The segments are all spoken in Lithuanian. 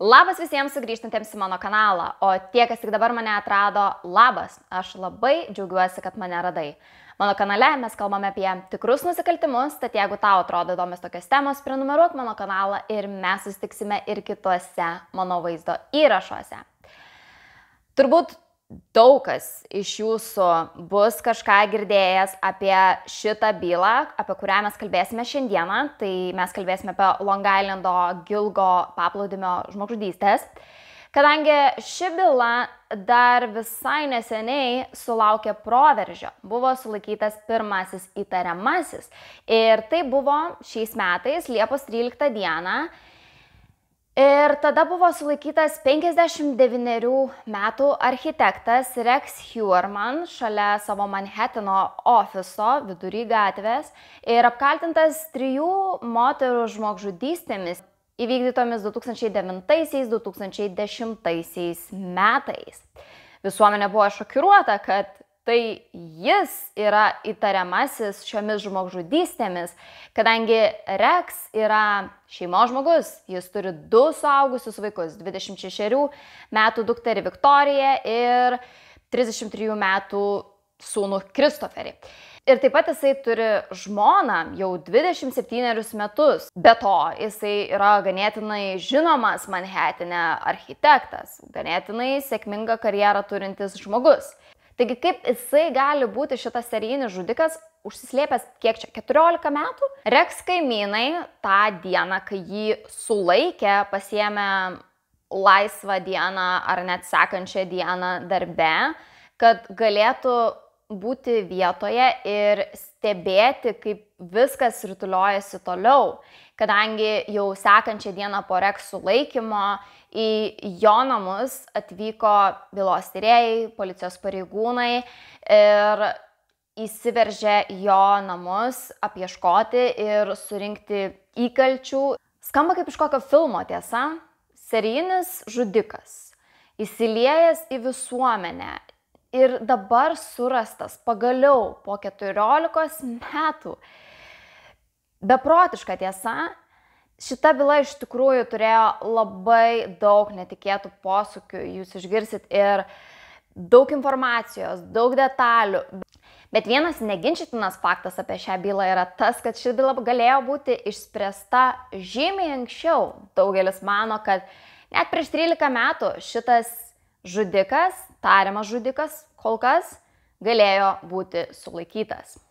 Labas visiems sugrįžtantiems į mano kanalą, o tie, kas tik dabar mane atrado, labas, aš labai džiaugiuosi, kad mane radai. Mano kanale mes kalbame apie tikrus nusikaltimus, tad jeigu tau atrodo įdomios tokios temos, prenumeruok mano kanalą ir mes susitiksime ir kituose mano vaizdo įrašuose. Turbūt daug kas iš jūsų bus kažką girdėjęs apie šitą bylą, apie kurią mes kalbėsime šiandieną. Tai mes kalbėsime apie Long Islando Gilgo paplūdimio žmogžudystės. Kadangi ši byla dar visai neseniai sulaukė proveržio, buvo sulaikytas pirmasis įtariamasis. Ir tai buvo šiais metais, Liepos 13 dieną. Ir tada buvo sulaikytas 59 metų architektas Rex Heuermann šalia savo Manhatano ofiso vidury gatvės ir apkaltintas 3 moterų žmogžudystėmis įvykdytomis 2009–2010 metais. Visuomenė buvo šokiruota, kad tai jis yra įtariamasis šiomis žmogžudystėmis, kadangi Rex yra šeimos žmogus, jis turi 2 suaugusius vaikus, 26 metų dukterį Viktoriją ir 33 metų sūnų Kristoferį. Ir taip pat jisai turi žmoną jau 27 metus. Be to, jisai yra ganėtinai žinomas Manhatane architektas, ganėtinai sėkmingą karjerą turintis žmogus. Taigi kaip jisai gali būti šitas serijinis žudikas, užsislėpęs kiek čia, 14 metų? Rex kaimynai tą dieną, kai jį sulaikė, pasiėmė laisvą dieną ar net sekančią dieną darbe, kad galėtų būti vietoje ir stebėti, kaip viskas rutuliojasi toliau. Kadangi jau sekančią dieną po Rex sulaikymo į jo namus atvyko bylos tyrėjai, policijos pareigūnai ir įsiveržė jo namus apieškoti ir surinkti įkalčių. Skamba kaip iš kokio filmo, tiesa? Serijinis žudikas, įsiliejęs į visuomenę ir dabar surastas pagaliau po 14 metų. Beprotiška tiesa. Šita byla iš tikrųjų turėjo labai daug netikėtų posūkių, jūs išgirsit ir daug informacijos, daug detalių. Bet vienas neginčytinas faktas apie šią bylą yra tas, kad ši byla galėjo būti išspręsta žymiai anksčiau. Daugelis mano, kad net prieš 13 metų šitas žudikas, tariamas žudikas, kol kas galėjo būti sulaikytas.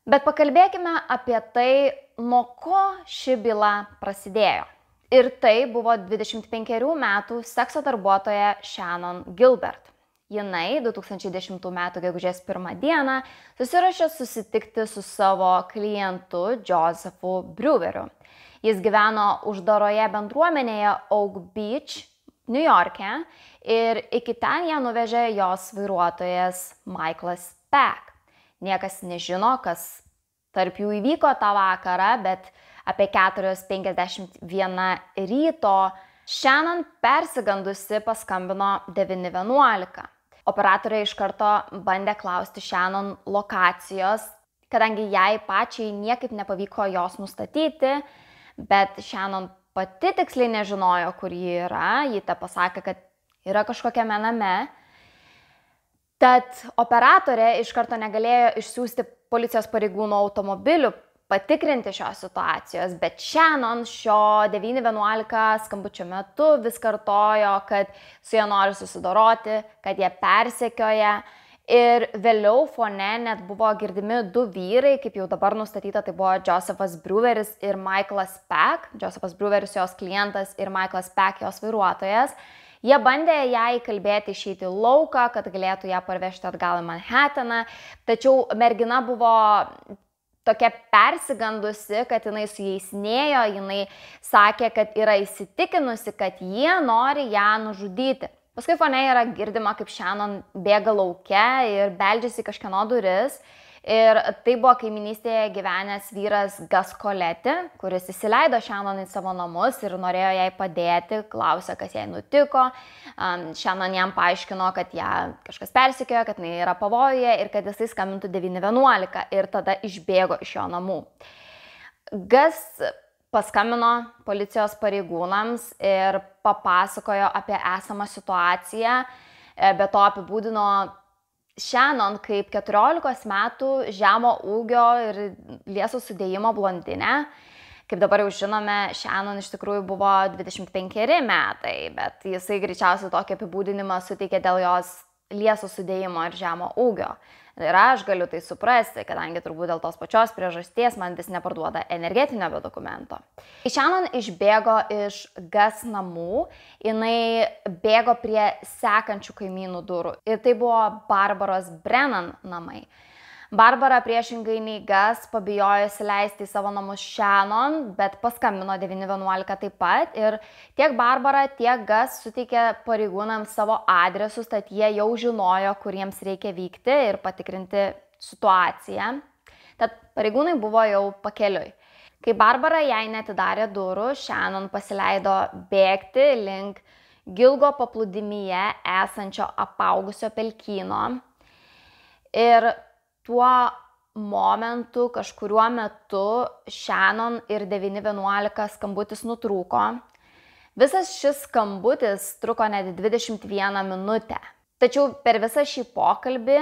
Bet pakalbėkime apie tai, nuo ko ši byla prasidėjo. Ir tai buvo 25 metų sekso darbuotoja Shannon Gilbert. Jinai 2010 metų gegužės 1 dieną susiruošė susitikti su savo klientu Josephu Breweriu. Jis gyveno uždaroje bendruomenėje Oak Beach, New York'e, ir iki ten ją nuvežė jos vairuotojas Michaelas Peck. Niekas nežino, kas tarp jų įvyko tą vakarą, bet apie 4:51 ryto Shannon persigandusi paskambino 911. Operatorė iš karto bandė klausti Shannon lokacijos, kadangi jai pačiai niekaip nepavyko jos nustatyti, bet Shannon pati tiksliai nežinojo, kur ji yra. Ji te pasakė, kad yra kažkokiame name. Tad operatorė iš karto negalėjo išsiųsti policijos pareigūnų automobilių patikrinti šios situacijos, bet Shannon šio 911 skambučio metu vis kartojo, kad su ja nori susidoroti, kad jie persekioja. Ir vėliau fone net buvo girdimi 2 vyrai, kaip jau dabar nustatyta, tai buvo Josephas Breweris ir Michaelas Peck. Josephas Breweris jos klientas ir Michaelas Peck jos vairuotojas. Jie bandė ją įkalbėti išeiti į lauką, kad galėtų ją parvežti atgal į Manhataną, tačiau mergina buvo tokia persigandusi, kad jinai su jais nėjo, jinai sakė, kad yra įsitikinusi, kad jie nori ją nužudyti. Paskui fone yra girdima, kaip Shannon bėga lauke ir beldžiasi į kažkieno duris. Ir tai buvo kaiminystėje gyvenęs vyras Gus Coletti, kuris įsileido Shannon į savo namus ir norėjo jai padėti, klausė, kas jai nutiko. Shannon jam paaiškino, kad ją kažkas persekiojo, kad jinai yra pavojuje ir kad jisai skambintų 911 ir tada išbėgo iš jo namų. Gus paskambino policijos pareigūnams ir papasakojo apie esamą situaciją, be to apibūdino Shannon kaip 14 metų žemo ūgio ir lieso sudėjimo blondinę. Kaip dabar jau žinome, Shannon iš tikrųjų buvo 25 metai, bet jisai greičiausiai tokį apibūdinimą suteikė dėl jos lieso sudėjimo ir žemo ūgio. Ir aš galiu tai suprasti, kadangi turbūt dėl tos pačios priežasties man vis neparduoda energetinio dokumento. Shannon išbėgo iš Gus namų, jinai bėgo prie sekančių kaimynų durų. Ir tai buvo Barbaros Brennan namai. Barbara priešingai nei Gus pabijojo įsileisti į savo namus Shannon, bet paskambino 911 taip pat. Ir tiek Barbara, tiek Gus suteikė pareigūnams savo adresus, tad jie jau žinojo, kur jiems reikia vykti ir patikrinti situaciją. Tad pareigūnai buvo jau pakeliui. Kai Barbara jai neatidarė durų, Shannon pasileido bėgti link Gilgo paplūdimyje esančio apaugusio pelkyno. Ir tuo momentu, kažkuriuo metu, Shannon ir 911 skambutis nutrūko. Visas šis skambutis truko net 21 minutę. Tačiau per visą šį pokalbį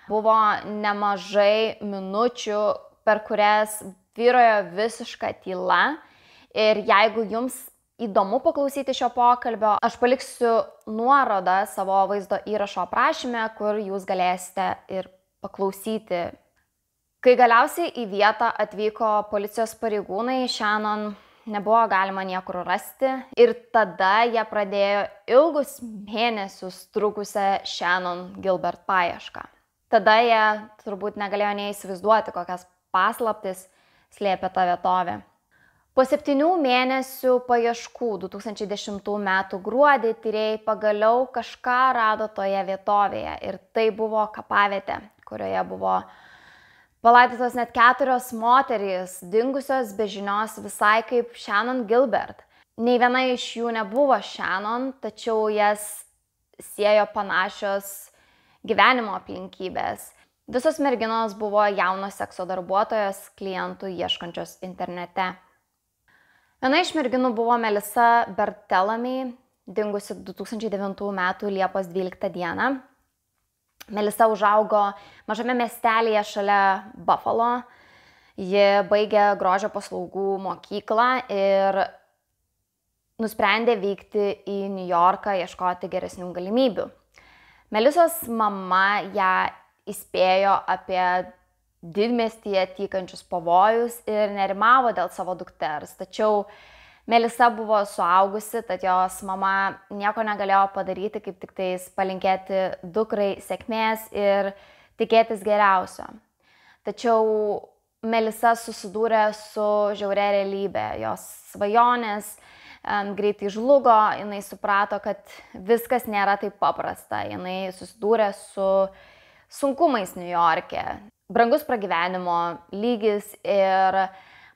buvo nemažai minučių, per kurias vyrojo visiška tyla. Ir jeigu jums įdomu paklausyti šio pokalbio, aš paliksiu nuorodą savo vaizdo įrašo aprašyme, kur jūs galėsite ir paklausyti. Kai galiausiai į vietą atvyko policijos pareigūnai, Shannon nebuvo galima niekur rasti ir tada jie pradėjo ilgus mėnesius trukusią Shannon Gilbert paiešką. Tada jie turbūt negalėjo neįsivaizduoti, kokias paslaptis slėpė ta vietovė. Po 7 mėnesių paieškų 2010 m. gruodį tyrėjai pagaliau kažką rado toje vietovėje ir tai buvo kapavietė, kurioje buvo palaidotos net 4 moterys, dingusios be žinios visai kaip Shannon Gilbert. Nei viena iš jų nebuvo Shannon, tačiau jas siejo panašios gyvenimo aplinkybės. Visos merginos buvo jaunos sekso darbuotojos, klientų ieškančios internete. Viena iš merginų buvo Melissa Barthelemy, dingusi 2009 m. Liepos 12 d. Melissa užaugo mažame miestelėje šalia Buffalo. Ji baigė grožio paslaugų mokyklą ir nusprendė vykti į New Yorką ieškoti geresnių galimybių. Melissos mama ją įspėjo apie didmiestyje tykančius pavojus ir nerimavo dėl savo dukters. Tačiau Melissa buvo suaugusi, tad jos mama nieko negalėjo padaryti, kaip tik tais palinkėti dukrai sėkmės ir tikėtis geriausio. Tačiau Melissa susidūrė su žiauria realybė. Jos svajonės greitai žlugo, jinai suprato, kad viskas nėra taip paprasta. Jinai susidūrė su sunkumais New York'e. Brangus pragyvenimo lygis ir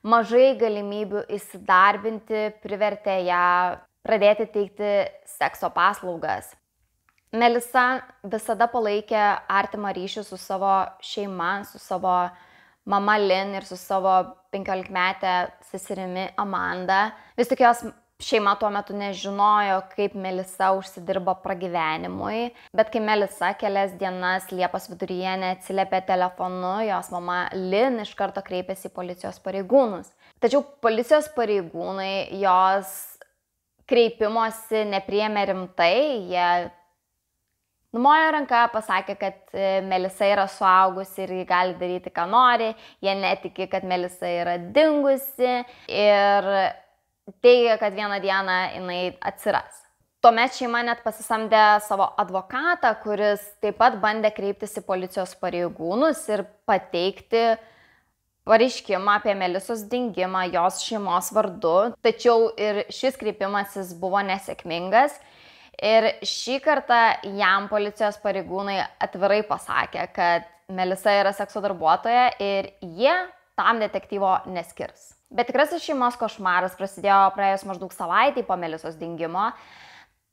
mažai galimybių įsidarbinti privertė ją pradėti teikti sekso paslaugas. Melissa visada palaikė artimą ryšį su savo šeima, su savo mama Lynn ir su savo 15-metė seserimi Amanda. Vis tik jos šeima tuo metu nežinojo, kaip Melissa užsidirbo pragyvenimui, bet kai Melissa kelias dienas Liepos viduryje neatsiliepė telefonu, jos mama Lynn iš karto kreipėsi į policijos pareigūnus. Tačiau policijos pareigūnai jos kreipimosi nepriėmė rimtai, jie numojo ranką, pasakė, kad Melissa yra suaugusi ir ji gali daryti, ką nori, jie netiki, kad Melissa yra dingusi ir teigia, kad vieną dieną jinai atsiras. Tuomet šeima net pasisamdė savo advokatą, kuris taip pat bandė kreiptis į policijos pareigūnus ir pateikti pareiškimą apie Melissos dingimą jos šeimos vardu. Tačiau ir šis kreipimasis buvo nesėkmingas. Ir šį kartą jam policijos pareigūnai atvirai pasakė, kad Melissa yra sekso darbuotoja ir jie tam detektyvo neskirs. Bet tikrasis šeimos košmaras prasidėjo praėjus maždaug savaitei po Melissos dingimo.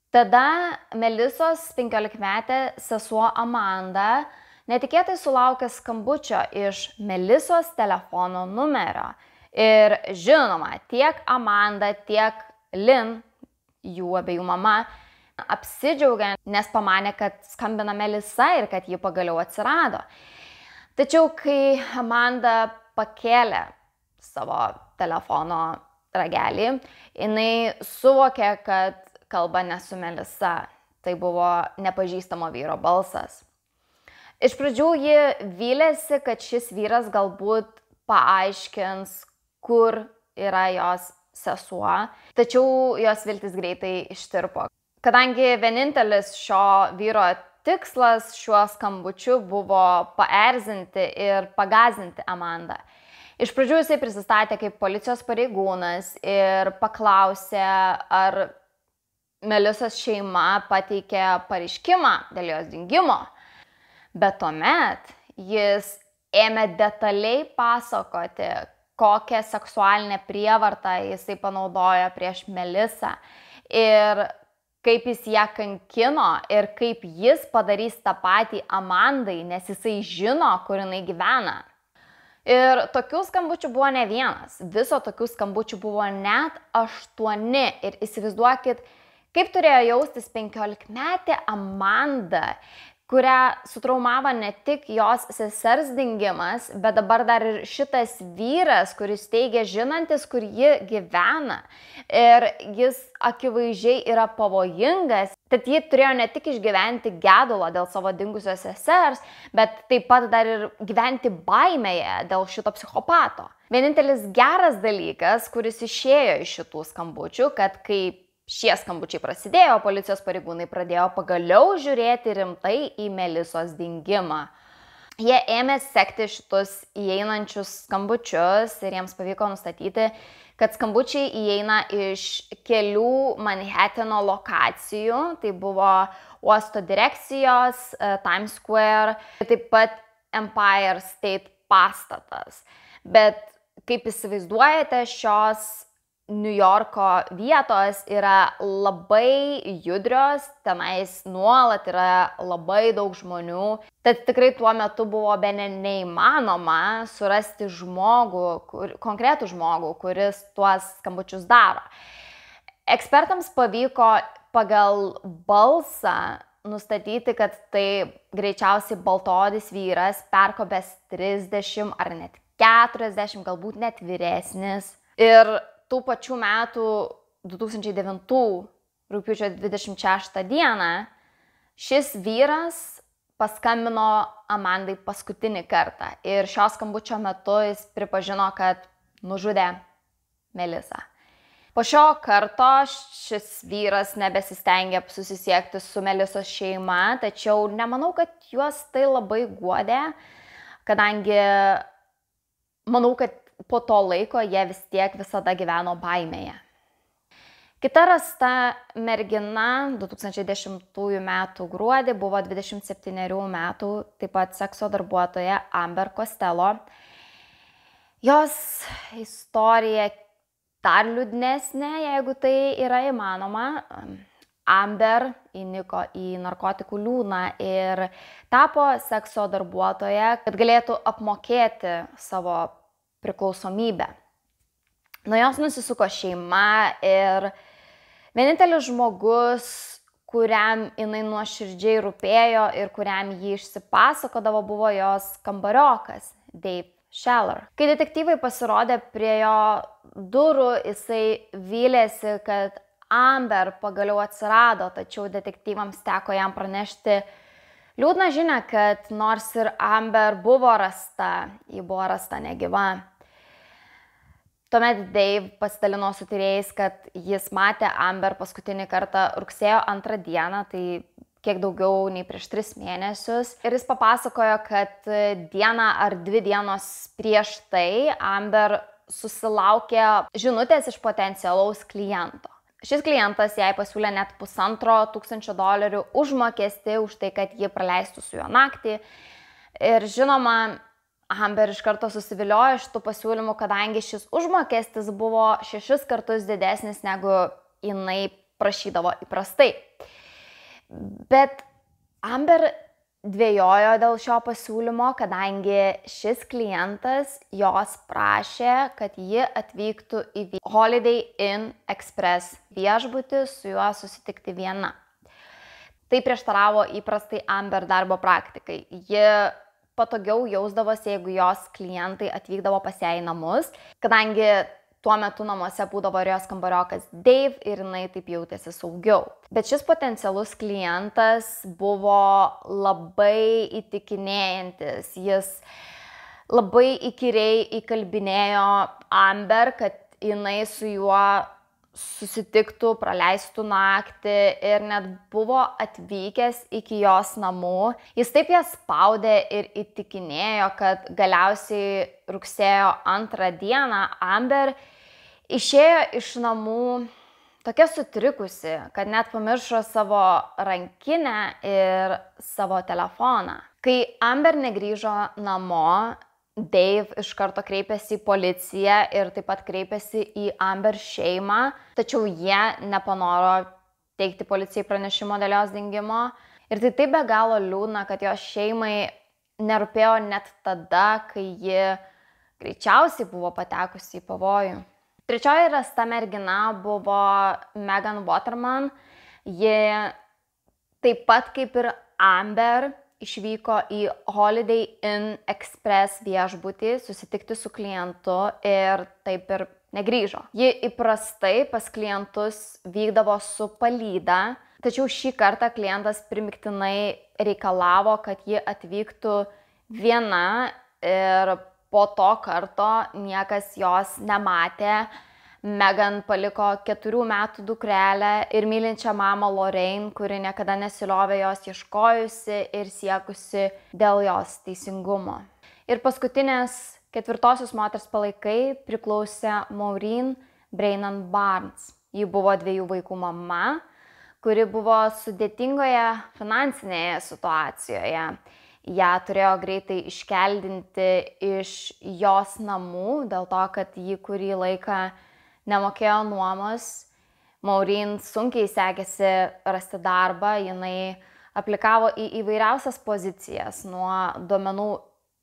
Tada Melissos 15-metė sesuo Amanda netikėtai sulaukė skambučio iš Melissos telefono numerio. Ir žinoma, tiek Amanda, tiek Lynn, jų abiejų mama, apsidžiaugė, nes pamanė, kad skambina Melissa ir kad ji pagaliau atsirado. Tačiau, kai Amanda pakėlė savo telefono ragelį, jinai suvokė, kad kalba ne su Melissa. Tai buvo nepažįstamo vyro balsas. Iš pradžių ji vylėsi, kad šis vyras galbūt paaiškins, kur yra jos sesuo, tačiau jos viltis greitai ištirpo. Kadangi vienintelis šio vyro tikslas šiuo skambučiu buvo paerzinti ir pagąsdinti Amandą. Iš pradžių jisai prisistatė kaip policijos pareigūnas ir paklausė, ar Melissos šeima pateikė pareiškimą dėl jos dingimo. Bet tuomet jis ėmė detaliai pasakoti, kokią seksualinę prievartą jisai panaudojo prieš Melissą ir kaip jis ją kankino ir kaip jis padarys tą patį Amandai, nes jisai žino, kur jinai gyvena. Ir tokių skambučių buvo ne vienas, viso tokių skambučių buvo net 8 ir įsivaizduokit, kaip turėjo jaustis 15-metė Amanda, kurią sutraumavo ne tik jos sesers dingimas, bet dabar dar ir šitas vyras, kuris teigia žinantis, kur ji gyvena. Ir jis akivaizdžiai yra pavojingas. Tad ji turėjo ne tik išgyventi gedulą dėl savo dingusios sesers, bet taip pat dar ir gyventi baimėje dėl šito psichopato. Vienintelis geras dalykas, kuris išėjo iš šitų skambučių, kad kai šie skambučiai prasidėjo, policijos pareigūnai pradėjo pagaliau žiūrėti rimtai į Melissos dingimą. Jie ėmė sekti šitus įeinančius skambučius ir jiems pavyko nustatyti, kad skambučiai įeina iš kelių Manhattano lokacijų. Tai buvo uosto direkcijos, Times Square, taip pat Empire State pastatas. Bet kaip įsivaizduojate, šios New Yorko vietos yra labai judrios, tenais nuolat yra labai daug žmonių. Tad tikrai tuo metu buvo bene neįmanoma surasti konkretų žmogų, kuris tuos skambučius daro. Ekspertams pavyko pagal balsą nustatyti, kad tai greičiausiai baltaodis vyras, perkopęs 30 ar net 40, galbūt net vyresnis. Ir tų pačių metų 2009 rugpjūčio 26 dieną šis vyras paskambino Amandai paskutinį kartą ir šio skambučio metu jis pripažino, kad nužudė Melissą. Po šio karto šis vyras nebesistengė susisiekti su Melissos šeima, tačiau nemanau, kad juos tai labai guodė, kadangi manau, kad po to laiko jie vis tiek visada gyveno baimėje. Kita rasta mergina 2010 m. gruodį buvo 27 metų, taip pat sekso darbuotoja Amber Costello. Jos istorija dar liūdnesnė, jeigu tai yra įmanoma. Amber įniko į narkotikų liūną ir tapo sekso darbuotoja, kad galėtų apmokėti savo priklausomybę. Nuo jos nusisuko šeima ir vienintelis žmogus, kuriam jinai nuoširdžiai rūpėjo ir kuriam jį išsipasakodavo, buvo jos kambariokas, Dave Scheller. Kai detektyvai pasirodė prie jo durų, jisai vylėsi, kad Amber pagaliau atsirado, tačiau detektyvams teko jam pranešti liūdną žinią, kad nors ir Amber buvo rasta, ji buvo rasta negyva. Tuomet Dave pasidalino su tyrėjais, kad jis matė Amber paskutinį kartą rugsėjo 2 dieną, tai kiek daugiau nei prieš 3 mėnesius. Ir jis papasakojo, kad dieną ar 2 dienos prieš tai Amber susilaukė žinutės iš potencialaus kliento. Šis klientas jai pasiūlė net $1500 užmokestį už tai, kad ji praleistų su juo naktį. Ir žinoma, Amber iš karto susiviliojo šitų pasiūlymų, kadangi šis užmokestis buvo 6 kartus didesnis, negu jinai prašydavo įprastai. Bet Amber dvėjojo dėl šio pasiūlymo, kadangi šis klientas jos prašė, kad ji atvyktų į Holiday Inn Express viešbutį su juo susitikti viena. Tai prieštaravo įprastai Amber darbo praktikai. Ji patogiau jausdavosi, jeigu jos klientai atvykdavo pas ją į namus, kadangi tuo metu namuose būdavo ir jos kambariokas Dave ir jinai taip jautėsi saugiau. Bet šis potencialus klientas buvo labai įtikinėjantis. Jis labai įkyriai įkalbinėjo Amber, kad jinai su juo susitiktų, praleistų naktį ir net buvo atvykęs iki jos namų. Jis taip ją spaudė ir įtikinėjo, kad galiausiai rugsėjo 2 dieną Amber išėjo iš namų tokia sutrikusi, kad net pamiršo savo rankinę ir savo telefoną. Kai Amber negrįžo namo, Dave iš karto kreipėsi į policiją ir taip pat kreipėsi į Amber šeimą, tačiau jie nepanoro teikti policijai pranešimo dėl jos dingimo. Ir tai taip be galo liūdna, kad jos šeimai nerūpėjo net tada, kai ji greičiausiai buvo patekusi į pavojų. Trečioji rasta mergina buvo Megan Waterman. Ji taip pat kaip ir Amber išvyko į Holiday Inn Express viešbutį susitikti su klientu ir taip ir negrįžo. Ji įprastai pas klientus vykdavo su palyda, tačiau šį kartą klientas primiktinai reikalavo, kad ji atvyktų viena ir po to karto niekas jos nematė. Megan paliko 4 metų dukrelę ir mylinčią mamą Lorraine, kuri niekada nesiliovė jos ieškojusi ir siekusi dėl jos teisingumo. Ir paskutinės 4 moters palaikai priklausė Maureen Brannan Barnes. Ji buvo 2 vaikų mama, kuri buvo sudėtingoje finansinėje situacijoje. Ją turėjo greitai iškeldinti iš jos namų, dėl to, kad ji kurį laiką nemokėjo nuomos. Maureen sunkiai sekėsi rasti darbą, jinai aplikavo į įvairiausias pozicijas, nuo duomenų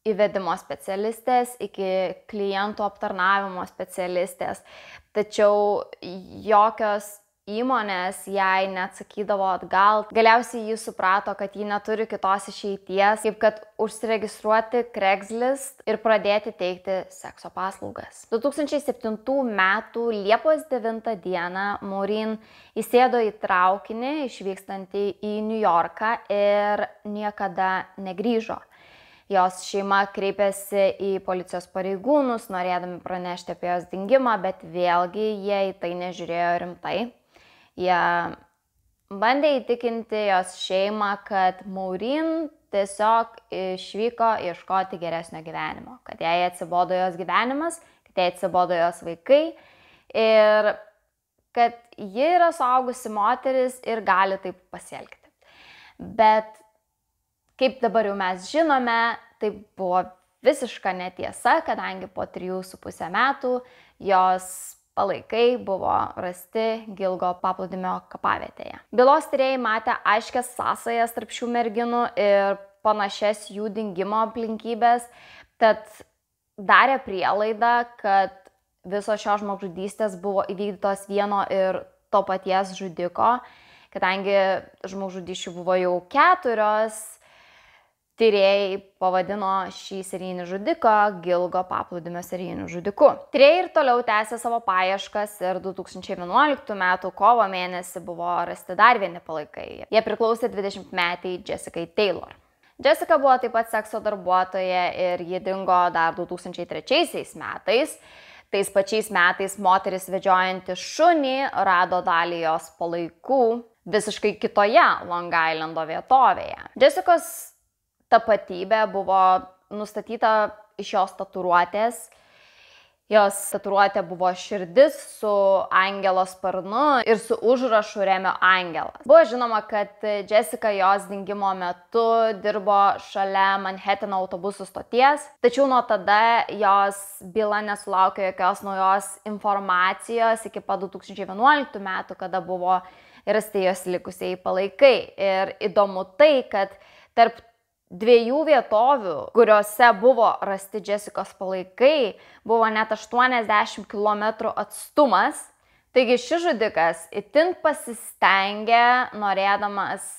įvedimo specialistės iki klientų aptarnavimo specialistės. Tačiau jokios įmonės jai neatsakydavo atgal. Galiausiai ji suprato, kad ji neturi kitos išeities, kaip kad užsiregistruoti Craigslist ir pradėti teikti sekso paslaugas. 2007 m. Liepos 9 d. Maureen įsėdo į traukinį išvykstantį į New Yorką ir niekada negrįžo. Jos šeima kreipėsi į policijos pareigūnus, norėdami pranešti apie jos dingimą, bet vėlgi jie į tai nežiūrėjo rimtai. Jie bandė įtikinti jos šeimą, kad Maureen tiesiog išvyko ieškoti geresnio gyvenimo, kad jai atsibodo jos gyvenimas, kad jai atsibodo jos vaikai ir kad ji yra suaugusi moteris ir gali taip pasielgti. Bet kaip dabar jau mes žinome, tai buvo visiška netiesa, kadangi po 3,5 metų jos palaikai buvo rasti Gilgo paplūdimio kapavietėje. Bylos tyrėjai matė aiškias sąsajas tarp šių merginų ir panašias jų dingimo aplinkybės, tad darė prielaidą, kad visos šios žmogžudystės buvo įvykdytos vieno ir to paties žudiko, kadangi žmogžudysčių buvo jau 4. Tyrėjai pavadino šį serijinį žudiką Gilgo paplūdimio serijiniu žudiku. Tyrėjai ir toliau tęsė savo paieškas ir 2011 m. kovo mėnesį buvo rasti dar vieni palaikai. Jie priklausė 20-metei Jessica Taylor. Jessica buvo taip pat sekso darbuotoja ir ji dingo dar 2003 metais. Tais pačiais metais moteris vedžiojanti šunį rado dalį jos palaikų visiškai kitoje Long Islando vietovėje. Jessicos tapatybė buvo nustatyta iš jos tatuiruotės. Jos tatuiruotė buvo širdis su angelo sparnu ir su užrašu Remio angelas. Buvo žinoma, kad Jessica jos dingimo metu dirbo šalia Manhattan autobusų stoties, tačiau nuo tada jos byla nesulaukė jokios naujos informacijos iki pat 2011 metų, kada buvo rasti jos likusieji palaikai. Ir įdomu tai, kad tarp 2 vietovių, kuriuose buvo rasti Jessicos palaikai, buvo net 80 km atstumas. Taigi šis žudikas itin pasistengė, norėdamas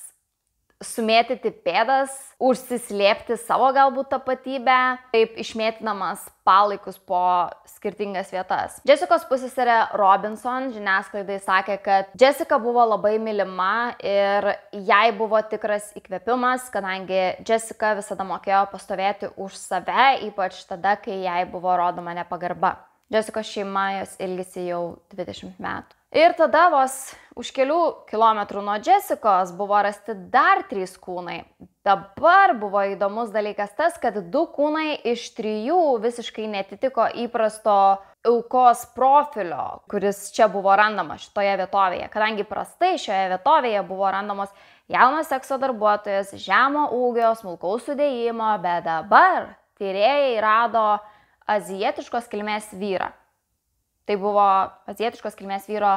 sumėtyti pėdas, užsislėpti savo galbūt tapatybę, taip išmėtinamas palaikus po skirtingas vietas. Jessicos pusseserė Robinson žiniasklaidai sakė, kad Jessica buvo labai mylima ir jai buvo tikras įkvėpimas, kadangi Jessica visada mokėjo pastovėti už save, ypač tada, kai jai buvo rodoma nepagarba. Jessicos šeima jos ilgisi jau 20 metų. Ir tada vos už kelių kilometrų nuo Jessicos buvo rasti dar 3 kūnai. Dabar buvo įdomus dalykas tas, kad 2 kūnai iš 3 visiškai netitiko įprasto aukos profilio, kuris čia buvo randamas šitoje vietovėje. Kadangi prastai šioje vietovėje buvo randamos jaunos sekso darbuotojas, žemo ūgio, smulkaus sudėjimo, bet dabar tyrėjai rado azijietiškos kilmės vyrą. Tai buvo azijietiškos kilmės vyro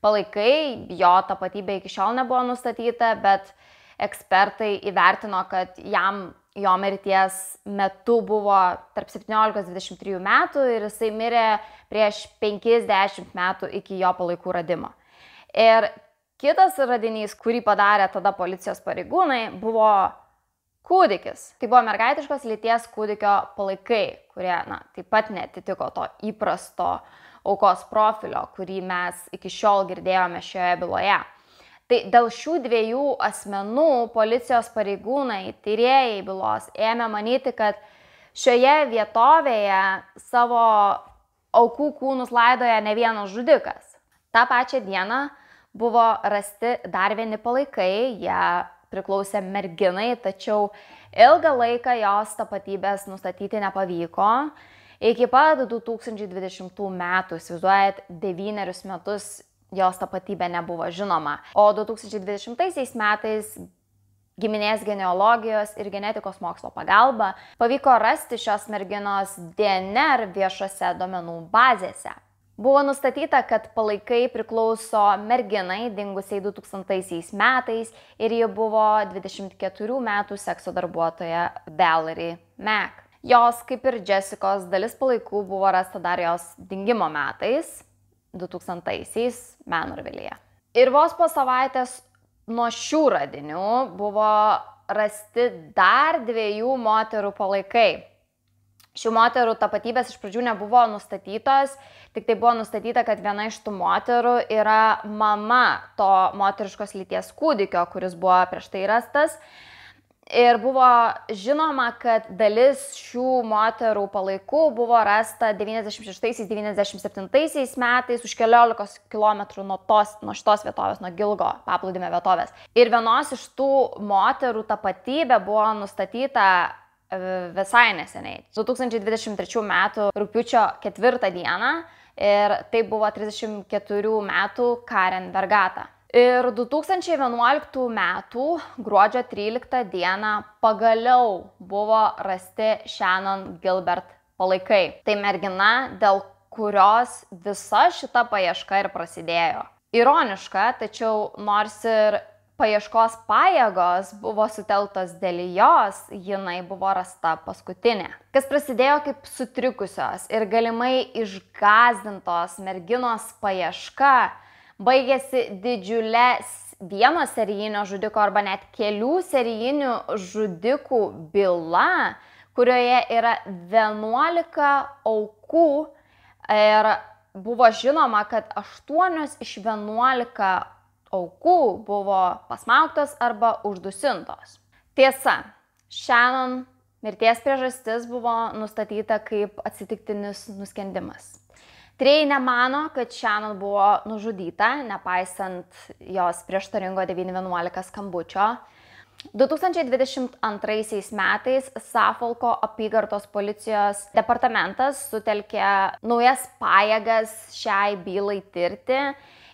palaikai, jo tapatybė iki šiol nebuvo nustatyta, bet ekspertai įvertino, kad jam jo mirties metu buvo tarp 17-23 metų ir jisai mirė prieš 50 metų iki jo palaikų radimo. Ir kitas radinys, kurį padarė tada policijos pareigūnai, buvo kūdikis. Tai buvo mergaitiškos lyties kūdikio palaikai, kurie taip pat netitiko to įprasto aukos profilio, kurį mes iki šiol girdėjome šioje byloje. Tai dėl šių 2 asmenų policijos pareigūnai, tyrėjai bylos, ėmė manyti, kad šioje vietovėje savo aukų kūnus laidoja ne vienas žudikas. Ta pačia diena buvo rasti dar 1 palaikai, jie priklausė merginai, tačiau ilgą laiką jos tapatybės nustatyti nepavyko. Iki pat 2020 metų, įsivaizduojat, 9 metus jos tapatybė nebuvo žinoma. O 2020 metais giminės genealogijos ir genetikos mokslo pagalba pavyko rasti šios merginos DNR viešose duomenų bazėse. Buvo nustatyta, kad palaikai priklauso merginai dingusiai 2000 metais ir ji buvo 24 metų sekso darbuotoja Valerie Mack. Jos, kaip ir Jessicos, dalis palaikų buvo rasta dar jos dingimo metais, 2000-aisiais Manorvilėje. Ir vos po savaitės nuo šių radinių buvo rasti dar 2 moterų palaikai. Šių moterų tapatybės iš pradžių nebuvo nustatytos, tik tai buvo nustatyta, kad viena iš tų moterų yra mama to moteriškos lyties kūdikio, kuris buvo prieš tai rastas. Ir buvo žinoma, kad dalis šių moterų palaikų buvo rasta 96-97 metais už 14 km nuo šitos vietovės, nuo Gilgo paplūdimio vietovės. Ir vienos iš tų moterų tapatybė buvo nustatyta visai neseniai. 2023 metų rugpjūčio 4 dieną ir tai buvo 34 metų Karen Vergata. Ir 2011 metų gruodžio 13 dieną pagaliau buvo rasti Shannon Gilbert palaikai. Tai mergina, dėl kurios visa šita paieška ir prasidėjo. Ironiška, tačiau nors ir paieškos pajėgos buvo sutelktos dėl jos, jinai buvo rasta paskutinė. Kas prasidėjo kaip sutrikusios ir galimai išgąsdintos merginos paieška, baigėsi didžiulė vieno serijinio žudiko arba net kelių serijinių žudikų byla, kurioje yra 11 aukų ir buvo žinoma, kad 8 iš 11 aukų buvo pasmaugtos arba uždusintos. Tiesa, Shannon mirties priežastis buvo nustatyta kaip atsitiktinis nuskendimas. Tyrėjai nemano, kad Shannon buvo nužudyta, nepaisant jos prieštaringo 911 skambučio. 2022 metais Suffolko apygardos policijos departamentas sutelkė naujas pajėgas šiai bylai tirti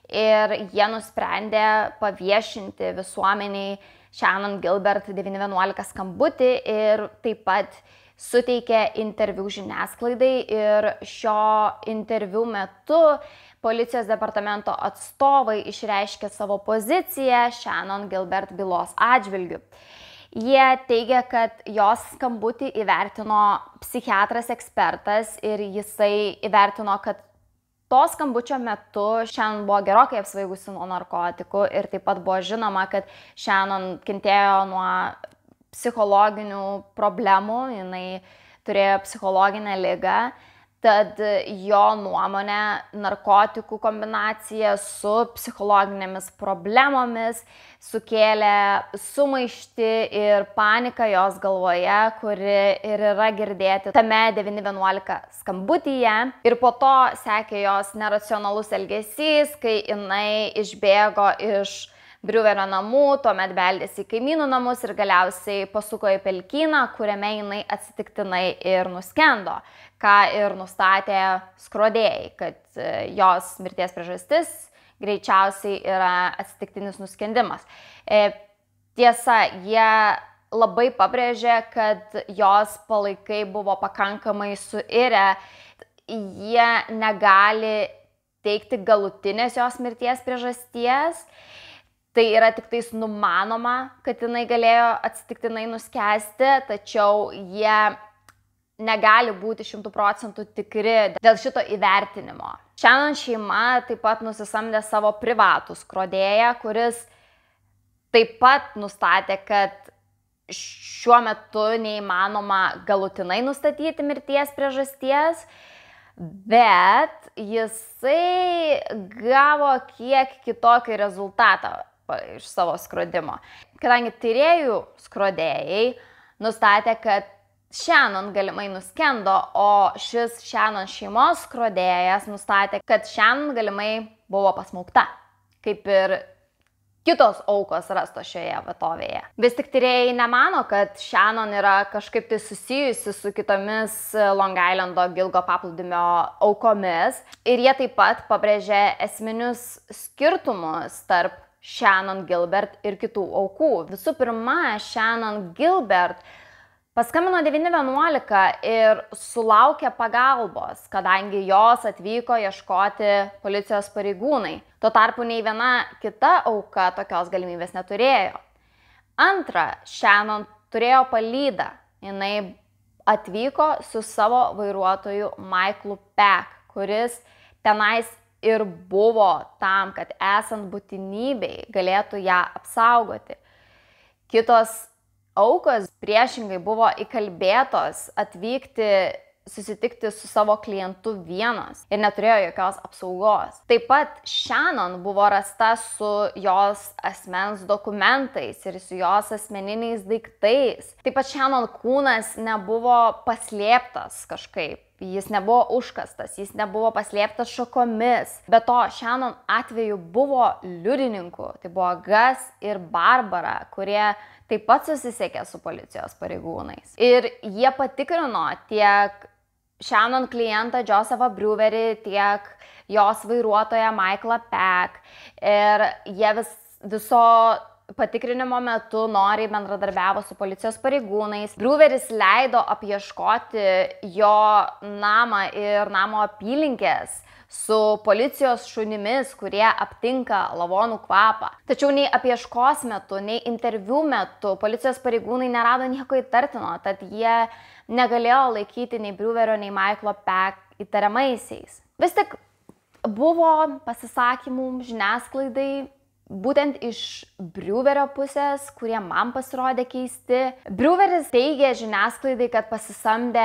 ir jie nusprendė paviešinti visuomeniai Shannon Gilbert 911 skambutį ir taip pat suteikė interviu žiniasklaidai ir šio interviu metu policijos departamento atstovai išreiškė savo poziciją Shannon Gilbert bylos atžvilgiu. Jie teigia, kad jos skambutį įvertino psichiatras ekspertas ir jisai įvertino, kad to skambučio metu Shannon buvo gerokai apsvaigusi nuo narkotikų ir taip pat buvo žinoma, kad Shannon kentėjo nuo psichologinių problemų, jinai turėjo psichologinę ligą. Tad jo nuomonė narkotikų kombinacija su psichologinėmis problemomis sukėlė sumaištį ir paniką jos galvoje, kuri ir yra girdėti tame 911 skambutyje. Ir po to sekė jos neracionalus elgesys, kai jinai išbėgo iš Brewerio namų, tuomet beldėsi į kaimynų namus ir galiausiai pasuko į pelkyną, kuriame jinai atsitiktinai ir nuskendo, ką ir nustatė skrodėjai, kad jos mirties priežastis greičiausiai yra atsitiktinis nuskendimas. Tiesa, jie labai pabrėžė, kad jos palaikai buvo pakankamai suirę, jie negali teikti galutinės jos mirties priežasties. Tai yra tik tais numanoma, kad jinai galėjo atsitiktinai nuskesti, tačiau jie negali būti 100% tikri dėl šito įvertinimo. Shannon šeima taip pat nusisamdė savo privatų skrodėją, kuris taip pat nustatė, kad šiuo metu neįmanoma galutinai nustatyti mirties priežasties, bet jisai gavo kiek kitokį rezultatą iš savo skrodimo. Kadangi tyrėjų skrodėjai nustatė, kad Shannon galimai nuskendo, o šis Shannon šeimos skrodėjas nustatė, kad Shannon galimai buvo pasmaugta, kaip ir kitos aukos rastos šioje vietovėje. Vis tik tyrėjai nemano, kad Shannon yra kažkaip tai susijusi su kitomis Long Islando Gilgo paplūdimio aukomis. Ir jie taip pat pabrėžė esminius skirtumus tarp Shannon Gilbert ir kitų aukų. Visų pirma, Shannon Gilbert paskambino 911 ir sulaukė pagalbos, kadangi jos atvyko ieškoti policijos pareigūnai. Tuo tarpu nei viena kita auka tokios galimybės neturėjo. Antra, Shannon turėjo palydą. Jinai atvyko su savo vairuotoju Michaelu Peck, kuris tenais ir buvo tam, kad esant būtinybei galėtų ją apsaugoti. Kitos aukos priešingai buvo įkalbėtos atvykti, susitikti su savo klientu vienos ir neturėjo jokios apsaugos. Taip pat Shannon buvo rasta su jos asmens dokumentais ir su jos asmeniniais daiktais. Taip pat Shannon kūnas nebuvo paslėptas kažkaip. Jis nebuvo užkastas, jis nebuvo paslėptas šakomis. Be to, Shannon atveju buvo liudininkų. Tai buvo Gus ir Barbara, kurie taip pat susisiekė su policijos pareigūnais. Ir jie patikrino tiek Shannon klientą Josephą Brewerį, tiek jos vairuotoją Michaelą Peck. Ir jie viso patikrinimo metu noriai bendradarbiavo su policijos pareigūnais. Breweris leido apieškoti jo namą ir namo apylinkės su policijos šunimis, kurie aptinka lavonų kvapą. Tačiau nei apieškos metu, nei interviu metu policijos pareigūnai nerado nieko įtartino, tad jie negalėjo laikyti nei Brewerio, nei Michaelo Peck įtariamaisiais. Vis tik buvo pasisakymų žiniasklaidai būtent iš Brewerio pusės, kurie man pasirodė keisti. Breweris teigė žiniasklaidai, kad pasisamdė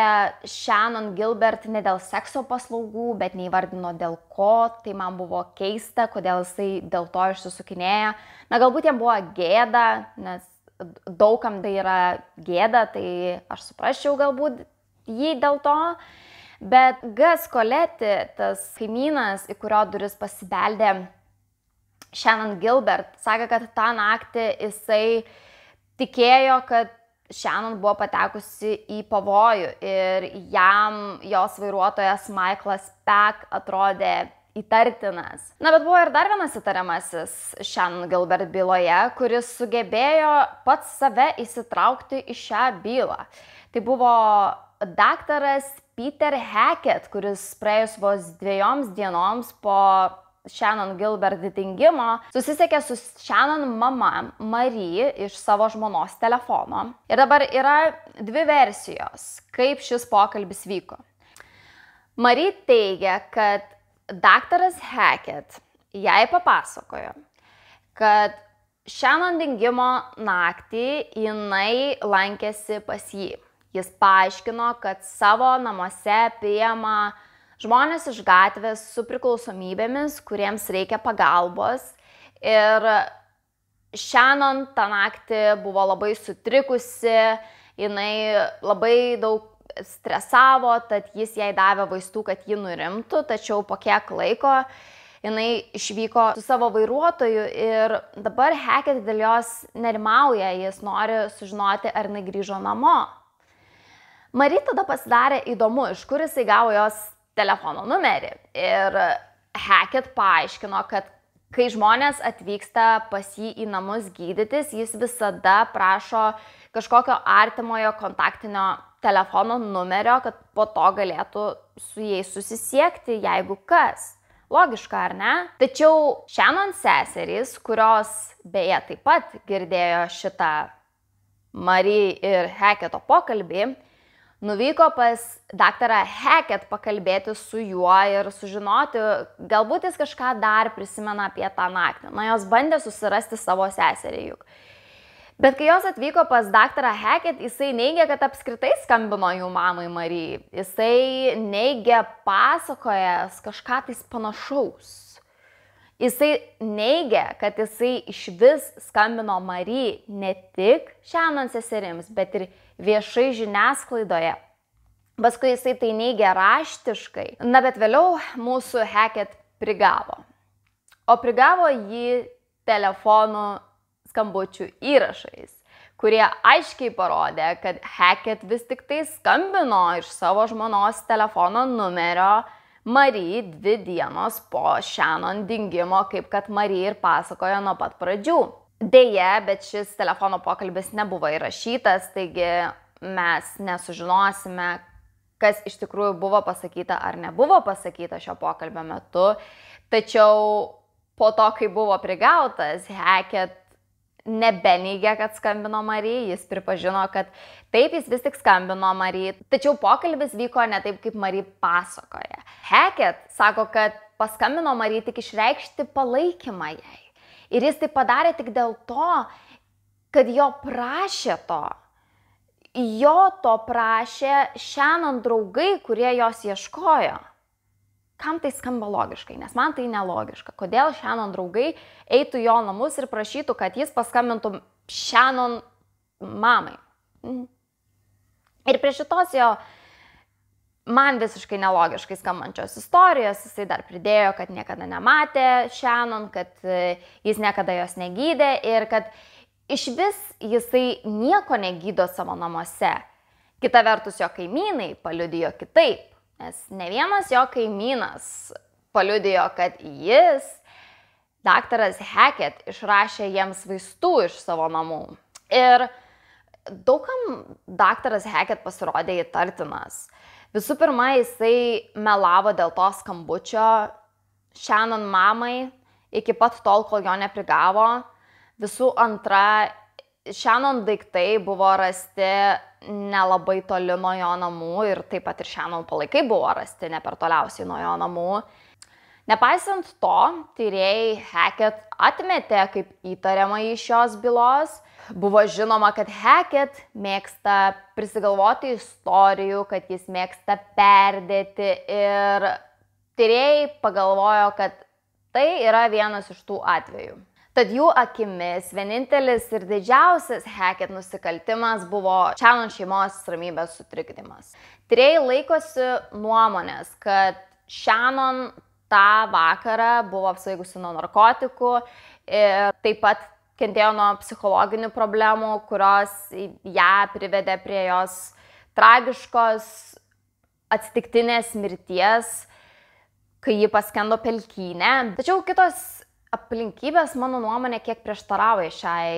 Shannon Gilbert ne dėl sekso paslaugų, bet neįvardino dėl ko. Tai man buvo keista, kodėl jisai dėl to išsisukinėjo. Na, galbūt jam buvo gėda, nes daugam tai yra gėda, tai aš suprasčiau galbūt jį dėl to. Bet Gus Coletti, tas kaimynas, į kurio duris pasibeldė Shannon Gilbert, sakė, kad tą naktį jisai tikėjo, kad Shannon buvo patekusi į pavojų ir jam jos vairuotojas Michaelas Peck atrodė įtartinas. Na, bet buvo ir dar vienas įtariamasis Shannon Gilbert byloje, kuris sugebėjo pats save įsitraukti į šią bylą. Tai buvo daktaras Peter Hackett, kuris praėjus vos 2 dienoms po Shannon Gilbert dingimo, susisiekė su Shannon mama Marie iš savo žmonos telefono. Ir dabar yra dvi versijos, kaip šis pokalbis vyko. Marie teigia, kad daktaras Hackett jai papasakojo, kad Shannon dingimo naktį jinai lankėsi pas jį. Jis paaiškino, kad savo namuose priima žmonės iš gatvės su priklausomybėmis, kuriems reikia pagalbos. Ir Shannon tą naktį buvo labai sutrikusi, jinai labai daug stresavo, tad jis jai davė vaistų, kad ji nurimtų, tačiau po kiek laiko jinai išvyko su savo vairuotoju ir dabar Hackett dėl jos nerimauja, jis nori sužinoti, ar jinai grįžo namo. Marie tada pasidarė įdomu, iš kur jisai gavo jos telefono numerį. Ir Hackett paaiškino, kad kai žmonės atvyksta pas jį į namus gydytis, jis visada prašo kažkokio artimojo kontaktinio telefono numerio, kad po to galėtų su jais susisiekti, jeigu kas. Logiška, ar ne? Tačiau Shannon seserys, kurios beje taip pat girdėjo šitą Marie ir Hacketto pokalbį, nuvyko pas daktarą Hackett pakalbėti su juo ir sužinoti, galbūt jis kažką dar prisimena apie tą naktį. Jos bandė susirasti savo seserį juk. Bet kai jos atvyko pas daktarą Hackett, jisai neigė, kad apskritai skambino jų mamai Marie. Jisai neigė pasakojęs kažką tais panašaus. Jisai neigė, kad jisai iš vis skambino Marie ne tik Shannon seserims, bet ir viešai žiniasklaidoje. Paskui jisai tai neigė raštiškai. Na, bet vėliau mūsų Hackett prigavo. O prigavo jį telefonų skambučių įrašais, kurie aiškiai parodė, kad Hackett vis tik tai skambino iš savo žmonos telefono numerio Marie 2 dienos po Shannon dingimo, kaip kad Marie ir pasakojo nuo pat pradžių. Deja, bet šis telefono pokalbis nebuvo įrašytas, taigi mes nesužinosime, kas iš tikrųjų buvo pasakyta ar nebuvo pasakyta šio pokalbio metu. Tačiau po to, kai buvo prigautas, Hackett nebeneigė, kad skambino Marie, jis pripažino, kad taip, jis vis tik skambino Marie, tačiau pokalbis vyko ne taip, kaip Marie pasakoja. Hackett sako, kad paskambino Marie tik išreikšti palaikymą jai. Ir jis tai padarė tik dėl to, kad jo prašė to. Jo to prašė Shannon draugai, kurie jos ieškojo. Kam tai skamba logiškai? Nes man tai nelogiška. Kodėl Shannon draugai eitų jo namus ir prašytų, kad jis paskambintų Shannon mamai? Ir prie šitos jo man visiškai nelogiškai skambančios istorijos jisai dar pridėjo, kad niekada nematė Shannon, kad jis niekada jos negydė ir kad iš vis jisai nieko negydo savo namuose. Kita vertus, jo kaimynai paliudijo kitaip. Nes ne vienas jo kaimynas paliudijo, kad jis, daktaras Hackett, išrašė jiems vaistų iš savo namų. Ir daugam daktaras Hackett pasirodė įtartinas. Visų pirma, jisai melavo dėl to skambučio Shannon mamai iki pat tol, kol jo neprigavo. Visų antra, Shannon daiktai buvo rasti nelabai toli nuo jo namų ir taip pat ir Shannon palaikai buvo rasti ne per toliausiai nuo jo namų. Nepaisant to, tyrėjai Hackett atmetė kaip įtariamą iš šios bylos. Buvo žinoma, kad Hackett mėgsta prisigalvoti istorijų, kad jis mėgsta perdėti ir tyrėjai pagalvojo, kad tai yra vienas iš tų atvejų. Tad jų akimis vienintelis ir didžiausias Hackett nusikaltimas buvo Shannon šeimos ramybės sutrikdymas. Tyrėjai laikosi nuomonės, kad Shannon tą vakarą buvo apsvaigusi nuo narkotikų ir taip pat kentėjo nuo psichologinių problemų, kurios ją privedė prie jos tragiškos atsitiktinės mirties, kai ji paskendo pelkyne. Tačiau kitos aplinkybės, mano nuomonė, kiek prieštarauja šiai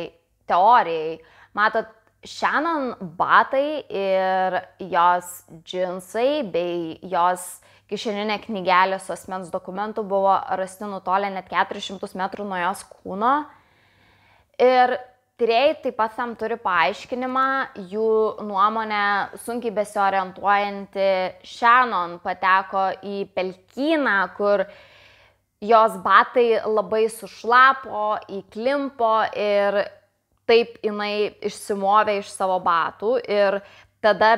teorijai. Matot, Shannon batai ir jos džinsai bei jos kišeninė knygelė su asmens dokumentu buvo rasti nutolę net 400 metrų nuo jos kūno. Ir tyrėjai taip pat tam turi paaiškinimą, jų nuomonė sunkiai besiorientuojanti Shannon pateko į pelkyną, kur jos batai labai sušlapo, įklimpo ir taip jinai išsimovė iš savo batų ir tada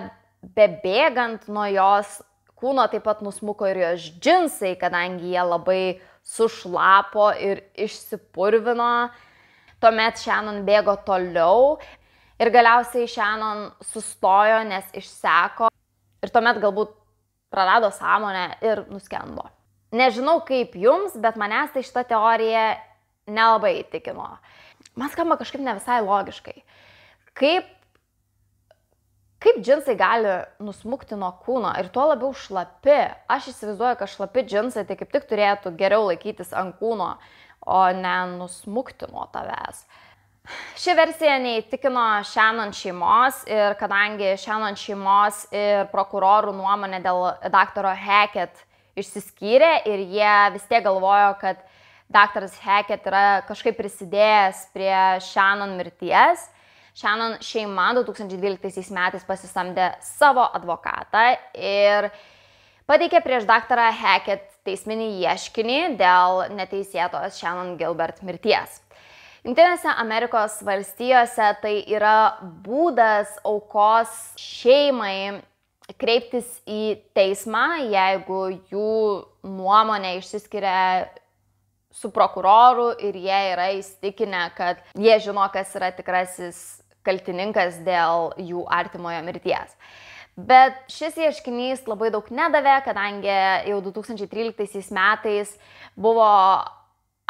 bebėgant nuo jos kūno taip pat nusmuko ir jos džinsai, kadangi jie labai sušlapo ir išsipurvino. Tuomet Shannon bėgo toliau ir galiausiai Shannon sustojo, nes išseko ir tuomet galbūt prarado sąmonę ir nuskendo. Nežinau kaip jums, bet manęs tai šita teorija nelabai įtikino. Man skamba kažkaip ne visai logiškai. Kaip džinsai gali nusmukti nuo kūno ir tuo labiau šlapi? Aš įsivaizduoju, kad šlapi džinsai tai kaip tik turėtų geriau laikytis ant kūno, o ne nusmukti nuo tavęs. Ši versija neįtikino Shannon šeimos ir kadangi Shannon šeimos ir prokurorų nuomonė dėl daktaro Hackett išsiskyrė ir jie vis tiek galvojo, kad daktaras Hackett yra kažkaip prisidėjęs prie Shannon mirties, Shannon šeima 2012 metais pasisamdė savo advokatą ir pateikė prieš daktarą Hackett teisminį ieškinį dėl neteisėtos Shannon Gilbert mirties. Jungtinėse Amerikos valstijose tai yra būdas aukos šeimai kreiptis į teismą, jeigu jų nuomonė išsiskiria su prokuroru ir jie yra įsitikinę, kad jie žino, kas yra tikrasis kaltininkas dėl jų artimojo mirties. Bet šis ieškinys labai daug nedavė, kadangi jau 2013 metais buvo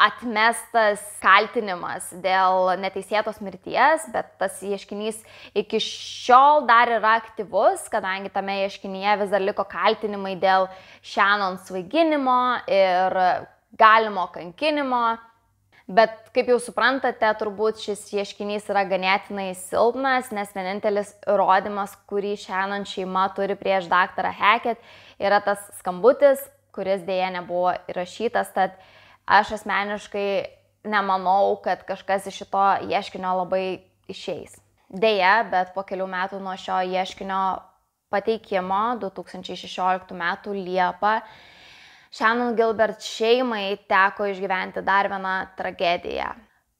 atmestas kaltinimas dėl neteisėtos mirties, bet tas ieškinys iki šiol dar yra aktyvus, kadangi tame ieškinyje vis dar liko kaltinimai dėl Shannon svaiginimo ir galimo kankinimo. Bet kaip jau suprantate, turbūt šis ieškinys yra ganėtinai silpnas, nes vienintelis įrodymas, kurį Shannon šeima turi prieš daktarą Hackett, yra tas skambutis, kuris dėja nebuvo įrašytas, tad aš asmeniškai nemanau, kad kažkas iš šito ieškinio labai išeis. Deja, bet po kelių metų nuo šio ieškinio pateikimo 2016 m. Liepą Shannon Gilbert šeimai teko išgyventi dar vieną tragediją.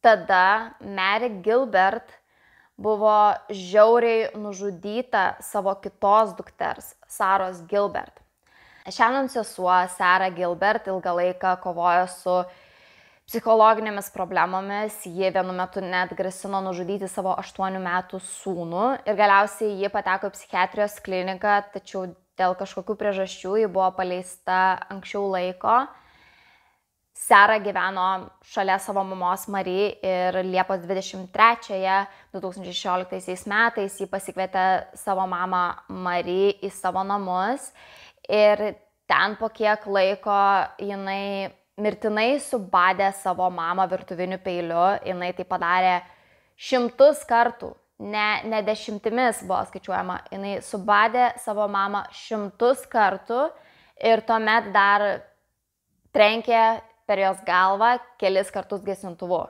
Tada Mary Gilbert buvo žiauriai nužudyta savo kitos dukters, Saros Gilbert. Shannon sesuo Sarah Gilbert ilgą laiką kovojo su psichologinėmis problemomis, ji vienu metu net grasino nužudyti savo 8 metų sūnų ir galiausiai ji pateko į psichiatrijos kliniką, tačiau dėl kažkokių priežasčių ji buvo paleista anksčiau laiko. Sarah gyveno šalia savo mamos Marie ir Liepos 23 2016 metais ji pasikvietė savo mamą Marie į savo namus. Ir ten po kiek laiko jinai mirtinai subadė savo mamą virtuviniu peiliu. Jinai tai padarė 100 kartų, ne dešimtimis buvo skaičiuojama. Jinai subadė savo mamą 100 kartų ir tuomet dar trenkė per jos galvą kelis kartus gesintuvu.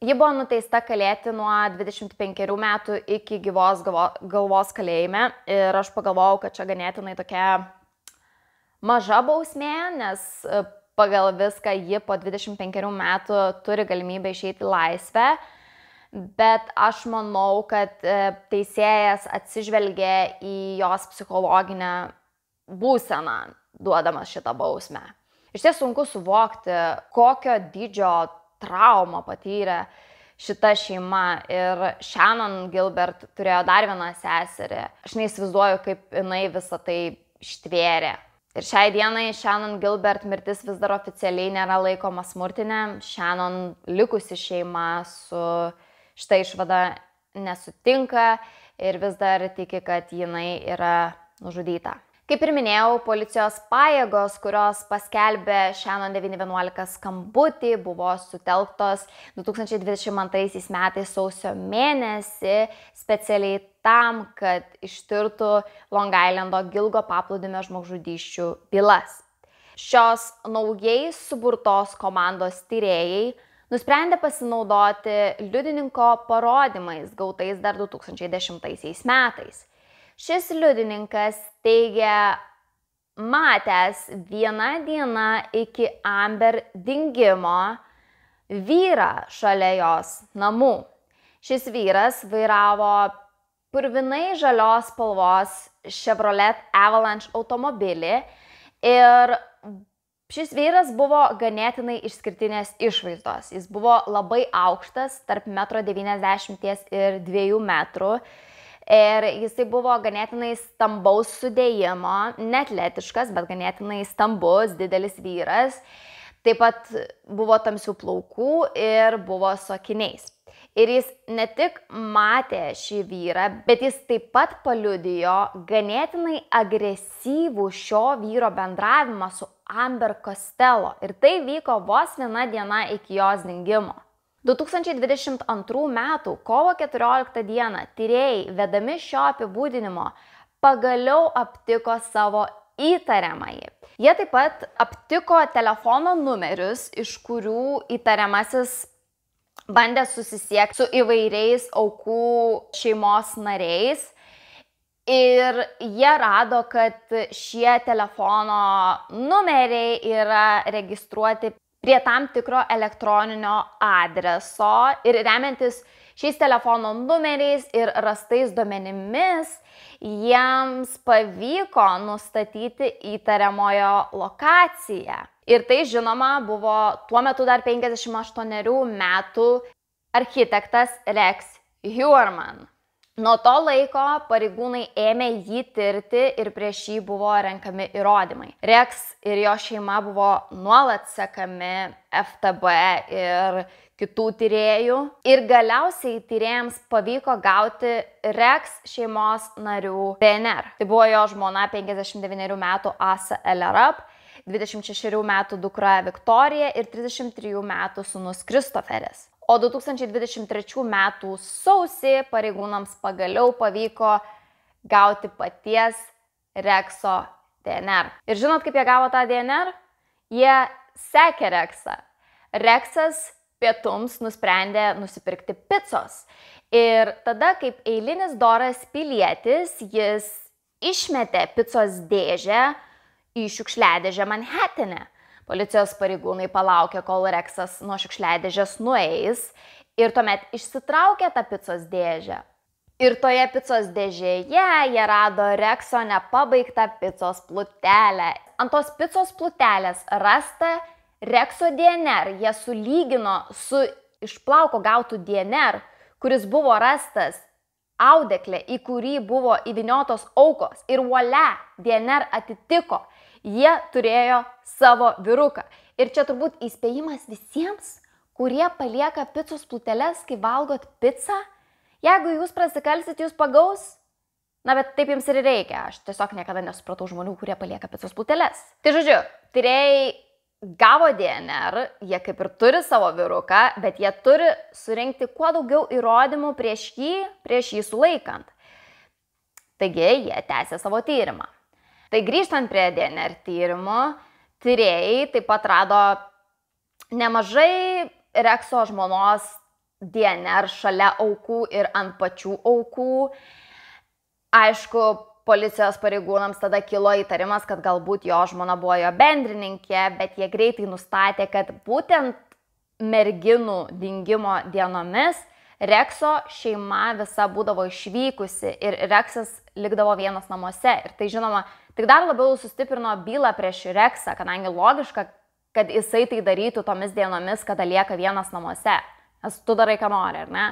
Ji buvo nuteista kalėti nuo 25 metų iki gyvos galvos kalėjime ir aš pagalvojau, kad čia ganėtinai tokia maža bausmė, nes pagal viską ji po 25 metų turi galimybę išeiti į laisvę, bet aš manau, kad teisėjas atsižvelgė į jos psichologinę būseną, duodamas šitą bausmę. Iš tiesų sunku suvokti, kokio dydžio traumą patyrė šita šeima ir Shannon Gilbert turėjo dar vieną seserį. Aš neįsivaizduoju, kaip jinai visą tai ištvėrė. Ir šiai dienai Shannon Gilbert mirtis vis dar oficialiai nėra laikoma smurtinė. Shannon likusi šeima su šita išvada nesutinka ir vis dar tiki, kad jinai yra nužudyta. Kaip ir minėjau, policijos pajėgos, kurios paskelbė Shannon 911 skambutį, buvo sutelktos 2022 metais sausio mėnesį specialiai tam, kad ištirtų Long Islando Gilgo paplūdimio žmogžudysčių bylas. Šios naujai suburtos komandos tyrėjai nusprendė pasinaudoti liudininko parodymais gautais dar 2010 metais. Šis liudininkas teigia matęs vieną dieną iki Amber dingimo vyrą šalia jos namų. Šis vyras vairavo purvinai žalios spalvos Chevrolet Avalanche automobilį ir šis vyras buvo ganėtinai išskirtinės išvaizdos. Jis buvo labai aukštas, tarp 1,90 m ir 2 metrų. Ir jisai buvo ganėtinai stambaus sudėjimo, neatletiškas, bet ganėtinai stambus, didelis vyras. Taip pat buvo tamsių plaukų ir buvo su akiniais. Ir jis ne tik matė šį vyrą, bet jis taip pat paliudijo ganėtinai agresyvų šio vyro bendravimą su Amber Costello. Ir tai vyko vos viena diena iki jos dingimo. 2022 m. kovo 14 d. tyrėjai, vedami šio apibūdinimo, pagaliau aptiko savo įtariamąjį. Jie taip pat aptiko telefono numerius, iš kurių įtariamasis bandė susisiekti su įvairiais aukų šeimos nariais. Ir jie rado, kad šie telefono numeriai yra registruoti prie tam tikro elektroninio adreso ir remiantis šiais telefono numeriais ir rastais duomenimis, jiems pavyko nustatyti įtariamojo lokaciją. Ir tai, žinoma, buvo tuo metu dar 58 metų architektas Rex Heuermann. Nuo to laiko pareigūnai ėmė jį tirti ir prieš jį buvo renkami įrodymai. Rex ir jo šeima buvo nuolat sekami FTB ir kitų tyrėjų. Ir galiausiai tyrėjams pavyko gauti Rex šeimos narių DNR. Tai buvo jo žmona 59 metų Asa Ellerup, 26 metų dukra Viktorija ir 33 metų sūnus Kristoferis. O 2023 metų sausį pareigūnams pagaliau pavyko gauti paties Rexo DNR. Ir žinot, kaip jie gavo tą DNR? Jie sekė Rexą. Rexas pietums nusprendė nusipirkti picos. Ir tada, kaip eilinis doras pilietis, jis išmetė picos dėžę į šiukšliadėžę Manhatane. Policijos pareigūnai palaukė, kol Rexas nuo šiukšliadėžės nueis ir tuomet išsitraukė tą picos dėžę. Ir toje picos dėžėje jie rado Rexo nepabaigtą picos plutelę. Ant tos picos plutelės rasta Rexo DNR. Jie sulygino su iš plauko gautų DNR, kuris buvo rastas audeklė, į kurį buvo įvyniotos aukos. Ir voila, DNR atitiko. Jie turėjo savo vyruką. Ir čia turbūt įspėjimas visiems, kurie palieka picos pluteles, kai valgot pizzą. Jeigu jūs prasikalsit, jūs pagaus. Na, bet taip jums ir reikia. Aš tiesiog niekada nesupratau žmonių, kurie palieka picos pluteles. Tai žodžiu, tyrėjai gavo DNR, jie kaip ir turi savo vyruką, bet jie turi surinkti kuo daugiau įrodymų prieš jį sulaikant. Taigi, jie tęsė savo tyrimą. Tai grįžtant prie DNR tyrimo, tyrėjai taip pat rado nemažai Rexo žmonos DNR šalia aukų ir ant pačių aukų. Aišku, policijos pareigūnams tada kilo įtarimas, kad galbūt jo žmona buvo jo bendrininkė, bet jie greitai nustatė, kad būtent merginų dingimo dienomis Rexo šeima visa būdavo išvykusi ir Rexas likdavo vienas namuose. Ir tai, žinoma, tik dar labiau sustiprino bylą prieš Rexą, kadangi logiška, kad jisai tai darytų tomis dienomis, kada lieka vienas namuose. Nes tu darai, ką nori, ar ne?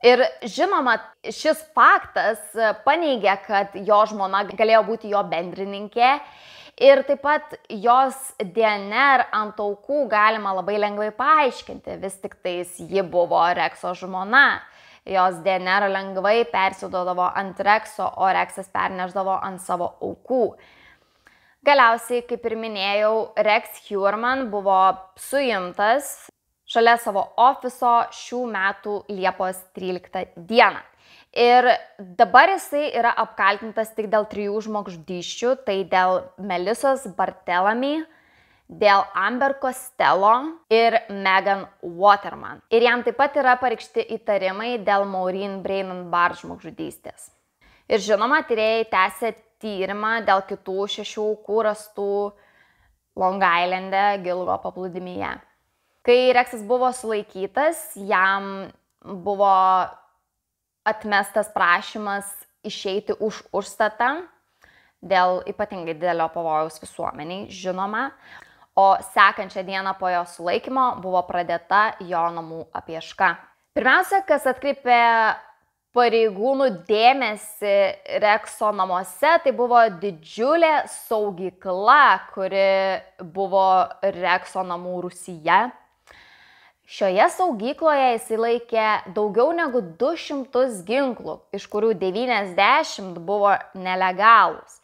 Ir žinoma, šis faktas paneigia, kad jo žmona galėjo būti jo bendrininkė. Ir taip pat jos DNR ant aukų galima labai lengvai paaiškinti. Vis tik tais ji buvo Rexo žmona. Jos DNR lengvai persiduodavo ant Rexo, o Rexas perneždavo ant savo aukų. Galiausiai, kaip ir minėjau, Rex Heuermann buvo suimtas šalia savo ofiso šių metų Liepos 13 dieną. Ir dabar jisai yra apkaltintas tik dėl 3 žmogžudysčių, tai dėl Melissos Barthelemy, dėl Amber Costello ir Megan Waterman. Ir jam taip pat yra pareikšti įtarimai dėl Maureen Brennan Barr žmogžudystės. Ir žinoma, tyrėjai tęsė tyrimą dėl kitų 6 aukų rastų Long Islande Gilgo paplūdimyje. Kai Rexas buvo sulaikytas, jam buvo atmestas prašymas išeiti už užstatą dėl ypatingai didelio pavojaus visuomeniai, žinoma, o sekančią dieną po jo sulaikymo buvo pradėta jo namų apieška. Pirmiausia, kas atkreipė pareigūnų dėmesį Rexo namuose, tai buvo didžiulė saugykla, kuri buvo Rexo namų rūsyje. Šioje saugykloje jisai laikė daugiau negu 200 ginklų, iš kurių 90 buvo nelegalūs.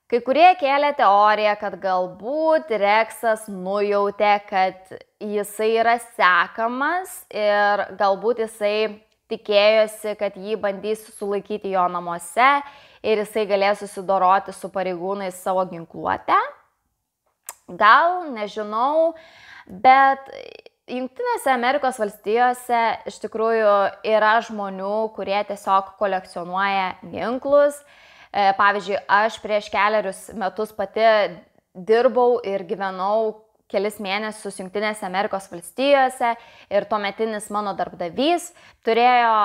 Kai kurie kėlė teoriją, kad galbūt Rexas nujautė, kad jisai yra sekamas ir galbūt jisai tikėjosi, kad jį bandys sulaikyti jo namuose ir jisai galės susidoroti su pareigūnais savo ginkluotę. Gal, nežinau, bet Jungtinėse Amerikos valstijose iš tikrųjų yra žmonių, kurie tiesiog kolekcionuoja ginklus. Pavyzdžiui, aš prieš kelerius metus pati dirbau ir gyvenau kelis mėnesius Jungtinėse Amerikos valstijose ir tuometinis mano darbdavys turėjo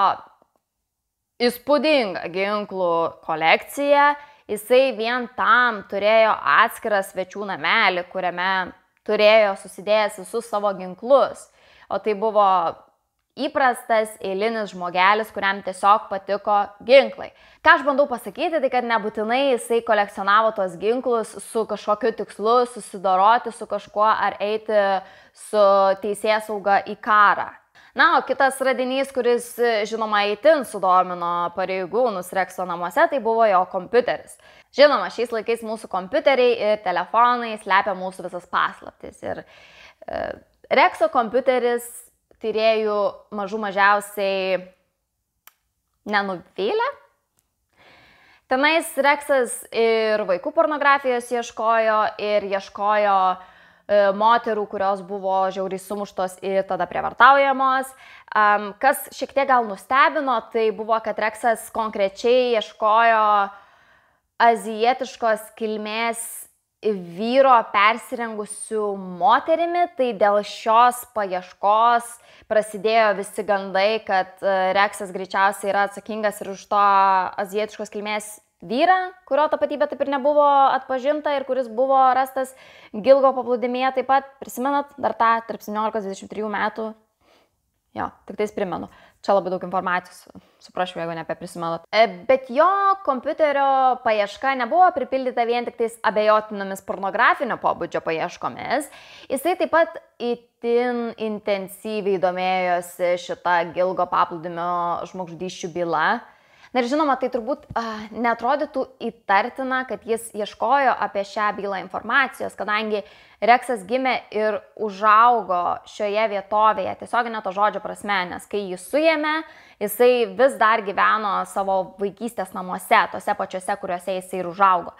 įspūdingą ginklų kolekciją. Jisai vien tam turėjo atskirą svečių namelį, kuriame turėjo susidėjęs visus savo ginklus. O tai buvo įprastas, eilinis žmogelis, kuriam tiesiog patiko ginklai. Ką aš bandau pasakyti, tai kad nebūtinai jisai kolekcionavo tos ginklus su kažkokiu tikslu susidoroti su kažkuo ar eiti su teisėsauga į karą. Na, o kitas radinys, kuris, žinoma, itin sudomino pareigūnus Rexo namuose, tai buvo jo kompiuteris. Žinoma, šiais laikais mūsų kompiuteriai ir telefonai slepia mūsų visas paslaptis. Ir Rexo kompiuteris tyrėjų mažiausiai nenuvylė. Tenais Rexas ir vaikų pornografijos ieškojo ir ieškojo moterų, kurios buvo žiauriai sumuštos ir tada prievartaujamos. Kas šiek tiek gal nustebino, tai buvo, kad Rexas konkrečiai ieškojo azijietiškos kilmės vyro persirengusių moterimi, tai dėl šios paieškos prasidėjo visi gandai, kad Rexas greičiausiai yra atsakingas ir už to azijietiškos kilmės vyrą, kurio tapatybė taip ir nebuvo atpažinta ir kuris buvo rastas Gilgo paplūdimyje taip pat. Prisimenat dar tą tarp 17-23 metų? Jo, tik tais primenu. Čia labai daug informacijos, suprašau, jeigu neprisimenat. Bet jo kompiuterio paieška nebuvo pripildyta vien tik tais abejotinomis pornografinio pobūdžio paieškomis. Jisai taip pat itin intensyviai domėjosi šitą Gilgo paplūdimio žmogžudysčių bylą. Na ir žinoma, tai turbūt neatrodytų įtartina, kad jis ieškojo apie šią bylą informacijos, kadangi Rexas gimė ir užaugo šioje vietovėje, tiesioginio to žodžio prasme, nes kai jį suėmė, jisai vis dar gyveno savo vaikystės namuose, tose pačiose, kuriuose jisai ir užaugo.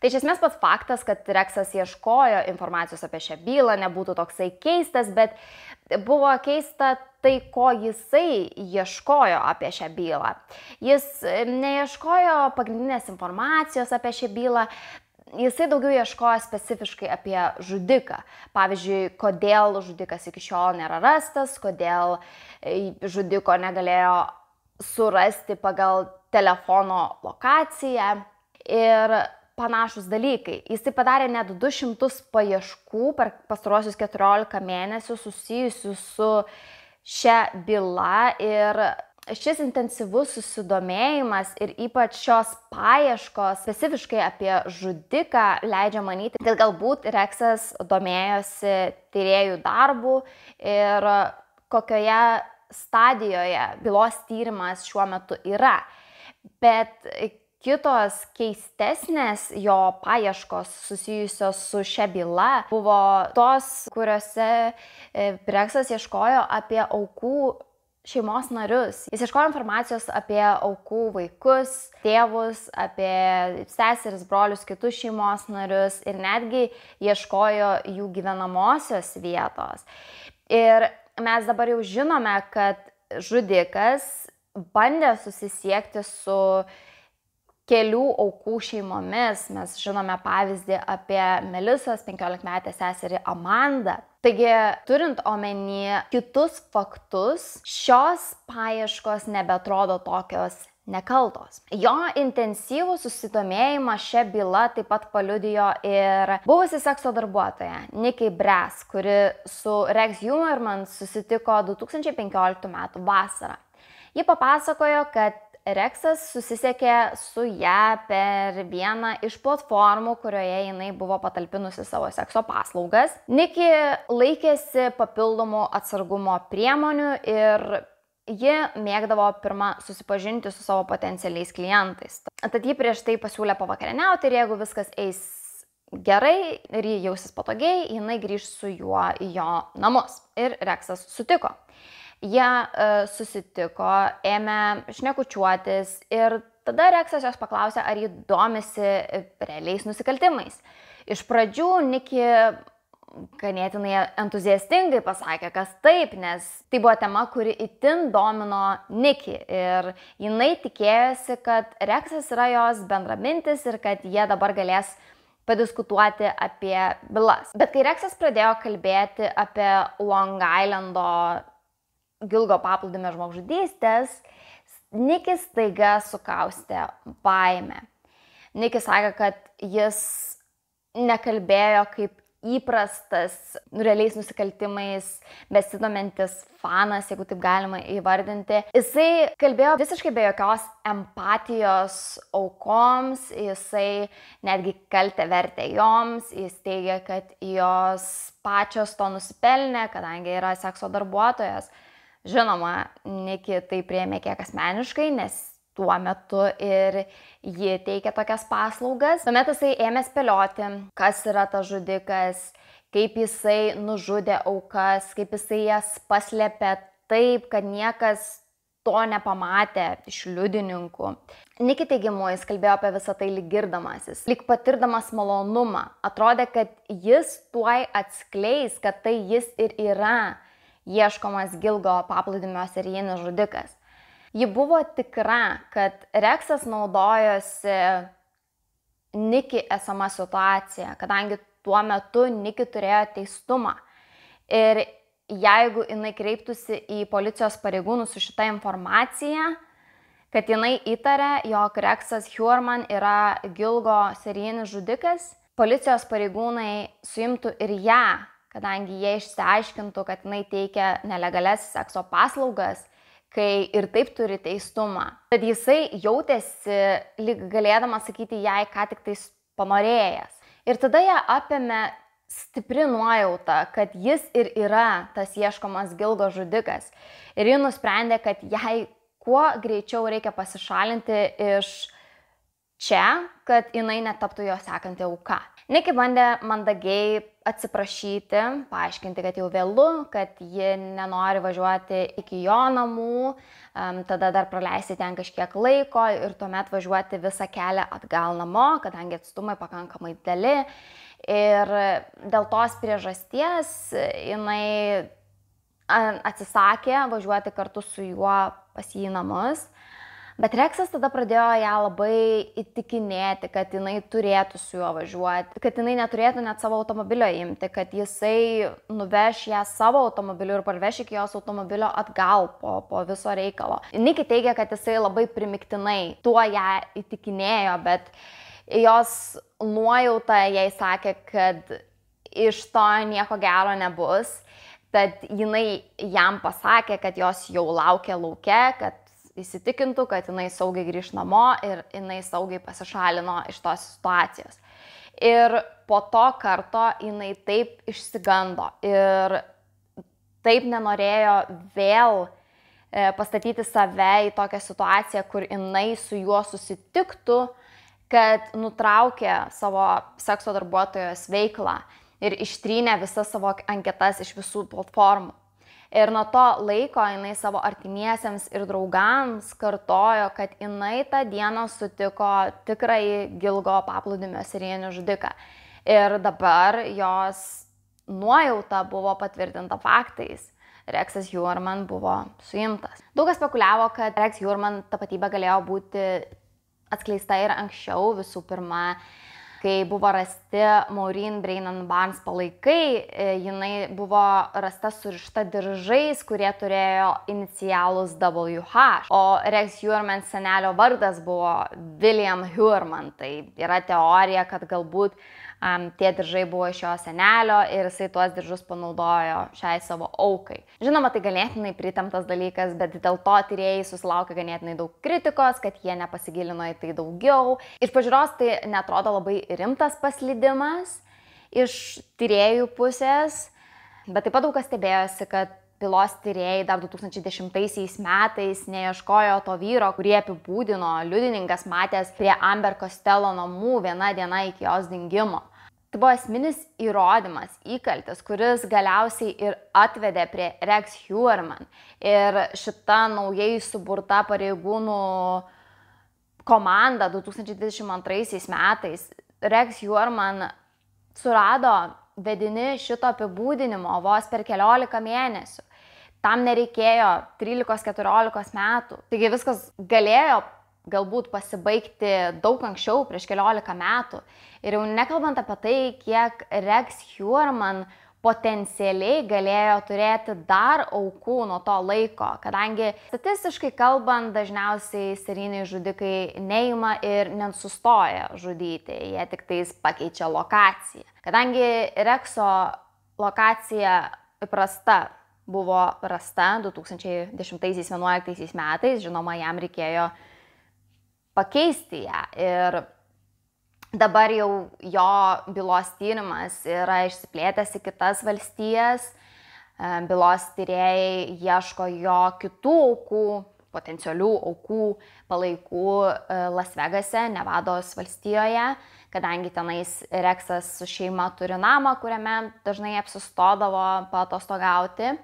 Tai iš esmės pats faktas, kad Rexas ieškojo informacijos apie šią bylą, nebūtų toksai keistas, bet buvo keista tai, ko jisai ieškojo apie šią bylą. Jis neieškojo pagrindinės informacijos apie šią bylą, jisai daugiau ieškojo specifiškai apie žudiką. Pavyzdžiui, kodėl žudikas iki šiol nėra rastas, kodėl žudiko negalėjo surasti pagal telefono lokaciją ir panašus dalykai. Jisai padarė net 200 paieškų per pastaruosius 14 mėnesių susijusių su šia byla ir šis intensyvus susidomėjimas ir ypač šios paieškos specifiškai apie žudiką leidžia manyti, kad galbūt Rexas domėjosi tyrėjų darbų ir kokioje stadijoje bylos tyrimas šiuo metu yra. Bet Kitos keistesnės jo paieškos susijusios su šia byla buvo tos, kuriuose Reksas ieškojo apie aukų šeimos narius. Jis ieškojo informacijos apie aukų vaikus, tėvus, apie seseris, brolius, kitus šeimos narius ir netgi ieškojo jų gyvenamosios vietos. Ir mes dabar jau žinome, kad žudikas bandė susisiekti su kelių aukų šeimomis. Mes žinome pavyzdį apie Melisos 15-metę seserį Amandą. Taigi, turint omeny kitus faktus, šios paieškos nebeatrodo tokios nekaltos. Jo intensyvų susidomėjimą šią bylą taip pat paliudijo ir buvusi sekso darbuotoja Nikki Brass, kuri su Rex Heuermann susitiko 2015 m. vasarą. Ji papasakojo, kad Reksas susisiekė su ją per vieną iš platformų, kurioje jinai buvo patalpinusi savo sekso paslaugas. Nikki laikėsi papildomų atsargumo priemonių ir ji mėgdavo pirmą susipažinti su savo potencialiais klientais. Tad ji prieš tai pasiūlė pavakarieniauti ir jeigu viskas eis gerai ir ji jausis patogiai, jinai grįš su juo į jo namus. Ir Reksas sutiko. Jie susitiko, ėmė šnekučiuotis ir tada Reksas jos paklausė, ar ji domisi realiais nusikaltimais. Iš pradžių Nikki ganėtinai entuziastingai pasakė, kas taip, nes tai buvo tema, kuri itin domino Nikki ir jinai tikėjosi, kad Reksas yra jos bendramintis ir kad jie dabar galės padiskutuoti apie bylas. Bet kai Reksas pradėjo kalbėti apie Long Islando Gilgo paplūdimio žmogžudystės, Nikki staiga sukaustė baimę. Nikki sakė, kad jis nekalbėjo kaip įprastas realiais nusikaltimais besidomintis fanas, jeigu taip galima įvardinti. Jisai kalbėjo visiškai be jokios empatijos aukoms, jisai netgi kaltę vertė joms, jis teigia, kad jos pačios to nusipelnė, kadangi yra sekso darbuotojas. Žinoma, Nikki tai priėmė kiek asmeniškai, nes tuo metu ir ji teikia tokias paslaugas. Tuomet jisai ėmė spėlioti, kas yra tas žudikas, kaip jisai nužudė aukas, kaip jisai jas paslėpė taip, kad niekas to nepamatė iš liudininkų. Nikki teigimu, jis kalbėjo apie visą tai lyg girdamasis, lyg patirdamas malonumą. Atrodė, kad jis tuoj atskleis, kad tai jis ir yra ieškomas Gilgo paplūdimio serijinis žudikas. Ji buvo tikra, kad Reksas naudojosi Nikki esama situacija, kadangi tuo metu Nikki turėjo teistumą. Ir jeigu jinai kreiptųsi į policijos pareigūnus su šita informacija, kad jinai įtarė, jog Reksas Heuermann yra Gilgo serijinis žudikas, policijos pareigūnai suimtų ir ją, kadangi jie išsiaiškintų, kad jinai teikia nelegalias sekso paslaugas, kai ir taip turi teistumą. Tad jisai jautėsi lyg galėdamas sakyti jai, ką tik tais panorėjęs. Ir tada ją apėmė stipri nuojauta, kad jis ir yra tas ieškomas Gilgo žudikas. Ir ji nusprendė, kad jai kuo greičiau reikia pasišalinti iš čia, kad jinai netaptų jo sekanti auka. Nikki bandė mandagiai atsiprašyti, paaiškinti, kad jau vėlu, kad ji nenori važiuoti iki jo namų, tada dar praleisti ten kažkiek laiko ir tuomet važiuoti visą kelią atgal namo, kadangi atstumai pakankamai dideli. Ir dėl tos priežasties jinai atsisakė važiuoti kartu su juo pas jį į namus. Bet Reksas tada pradėjo ją labai įtikinėti, kad jinai turėtų su juo važiuoti, kad jinai neturėtų net savo automobilio imti, kad jisai nuveš ją savo automobiliu ir parveš iki jos automobilio atgal po viso reikalo. Nikki teigia, kad jisai labai primiktinai tuo ją įtikinėjo, bet jos nuojauta jai sakė, kad iš to nieko gero nebus. Tad jinai jam pasakė, kad jos jau laukia lauke, kad įsitikintų, kad jinai saugiai grįž namo ir jinai saugiai pasišalino iš tos situacijos. Ir po to karto jinai taip išsigando ir taip nenorėjo vėl pastatyti save į tokią situaciją, kur jinai su juo susitiktų, kad nutraukė savo sekso darbuotojos veiklą ir ištrynė visas savo anketas iš visų platformų. Ir nuo to laiko jinai savo artimiesiems ir draugams kartojo, kad jinai tą dieną sutiko tikrąjį Gilgo paplūdimio serijinį žudiką. Ir dabar jos nuojauta buvo patvirtinta faktais. Rexas Heuermann buvo suimtas. Daug kas spekuliavo, kad Rex Heuermann tapatybė galėjo būti atskleista ir anksčiau, visų pirma, kai buvo rasti Maureen Brennan Barnes palaikai, jinai buvo rasta surišta diržais, kurie turėjo inicialus WH, o Rex Heuermann senelio vardas buvo William Heuermann. Tai yra teorija, kad galbūt tie diržai buvo iš jo senelio ir jisai tuos diržus panaudojo šiai savo aukai. Žinoma, tai ganėtinai pritemptas dalykas, bet dėl to tyrėjai susilaukė ganėtinai daug kritikos, kad jie nepasigilino į tai daugiau. Iš pažiūros tai netrodo labai rimtas paslydimas iš tyrėjų pusės, bet taip pat daug kas stebėjosi, kad bylos tyrėjai dar 2010 metais neieškojo to vyro, kurį apibūdino liudininkas matęs prie Amber Costello namų viena diena iki jos dingimo. Tai buvo esminis įrodymas, įkaltis, kuris galiausiai ir atvedė prie Rex Heuermann. Ir šita naujai suburta pareigūnų komanda 2022 metais Rex Heuermann surado vedini šito apibūdinimo vos per 14 mėnesių. Tam nereikėjo 13-14 metų. Taigi viskas galėjo galbūt pasibaigti daug anksčiau, prieš 14 metų. Ir jau nekalbant apie tai, kiek Rex Heuermann potencialiai galėjo turėti dar aukų nuo to laiko, kadangi statistiškai kalbant, dažniausiai serijiniai žudikai neima ir nesustoja žudyti, jie tik tais pakeičia lokaciją. Kadangi Rexo lokacija įprasta buvo rasta 2010-2011 metais, žinoma, jam reikėjo pakeisti ją ir dabar jau jo bylos tyrimas yra išsiplėtęs į kitas valstijas, bylos tyrėjai ieško jo kitų aukų, potencialių aukų palaikų Las Vegase, Nevados valstijoje, kadangi tenais Rexas su šeima turi namą, kuriame dažnai apsistodavo paatostogauti.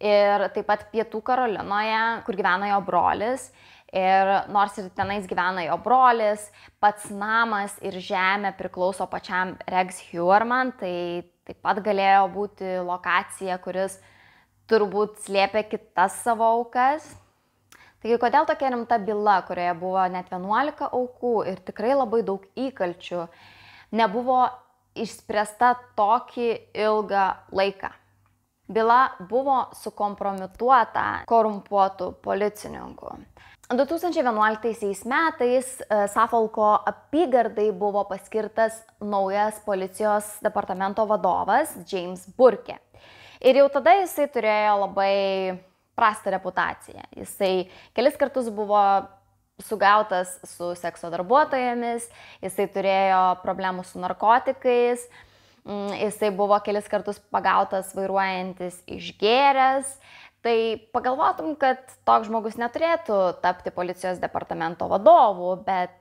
Ir taip pat Pietų Karolinoje, kur gyvena jo brolis. Ir nors ir tenais gyvena jo brolis, pats namas ir žemė priklauso pačiam Rex Heuermann, tai taip pat galėjo būti lokacija, kuris turbūt slėpė kitas savo aukas. Taigi, kodėl tokia rimta byla, kurioje buvo net 11 aukų ir tikrai labai daug įkalčių, nebuvo išspręsta tokį ilgą laiką? Byla buvo sukompromituota korumpuotų policininkų. 2011 metais Suffolko apygardai buvo paskirtas naujas policijos departamento vadovas James Burke. Ir jau tada jisai turėjo labai prastą reputaciją. Jisai kelis kartus buvo sugautas su sekso darbuotojomis, jisai turėjo problemų su narkotikais, jisai buvo kelis kartus pagautas vairuojantis išgėręs. Tai pagalvotum, kad toks žmogus neturėtų tapti policijos departamento vadovu, bet,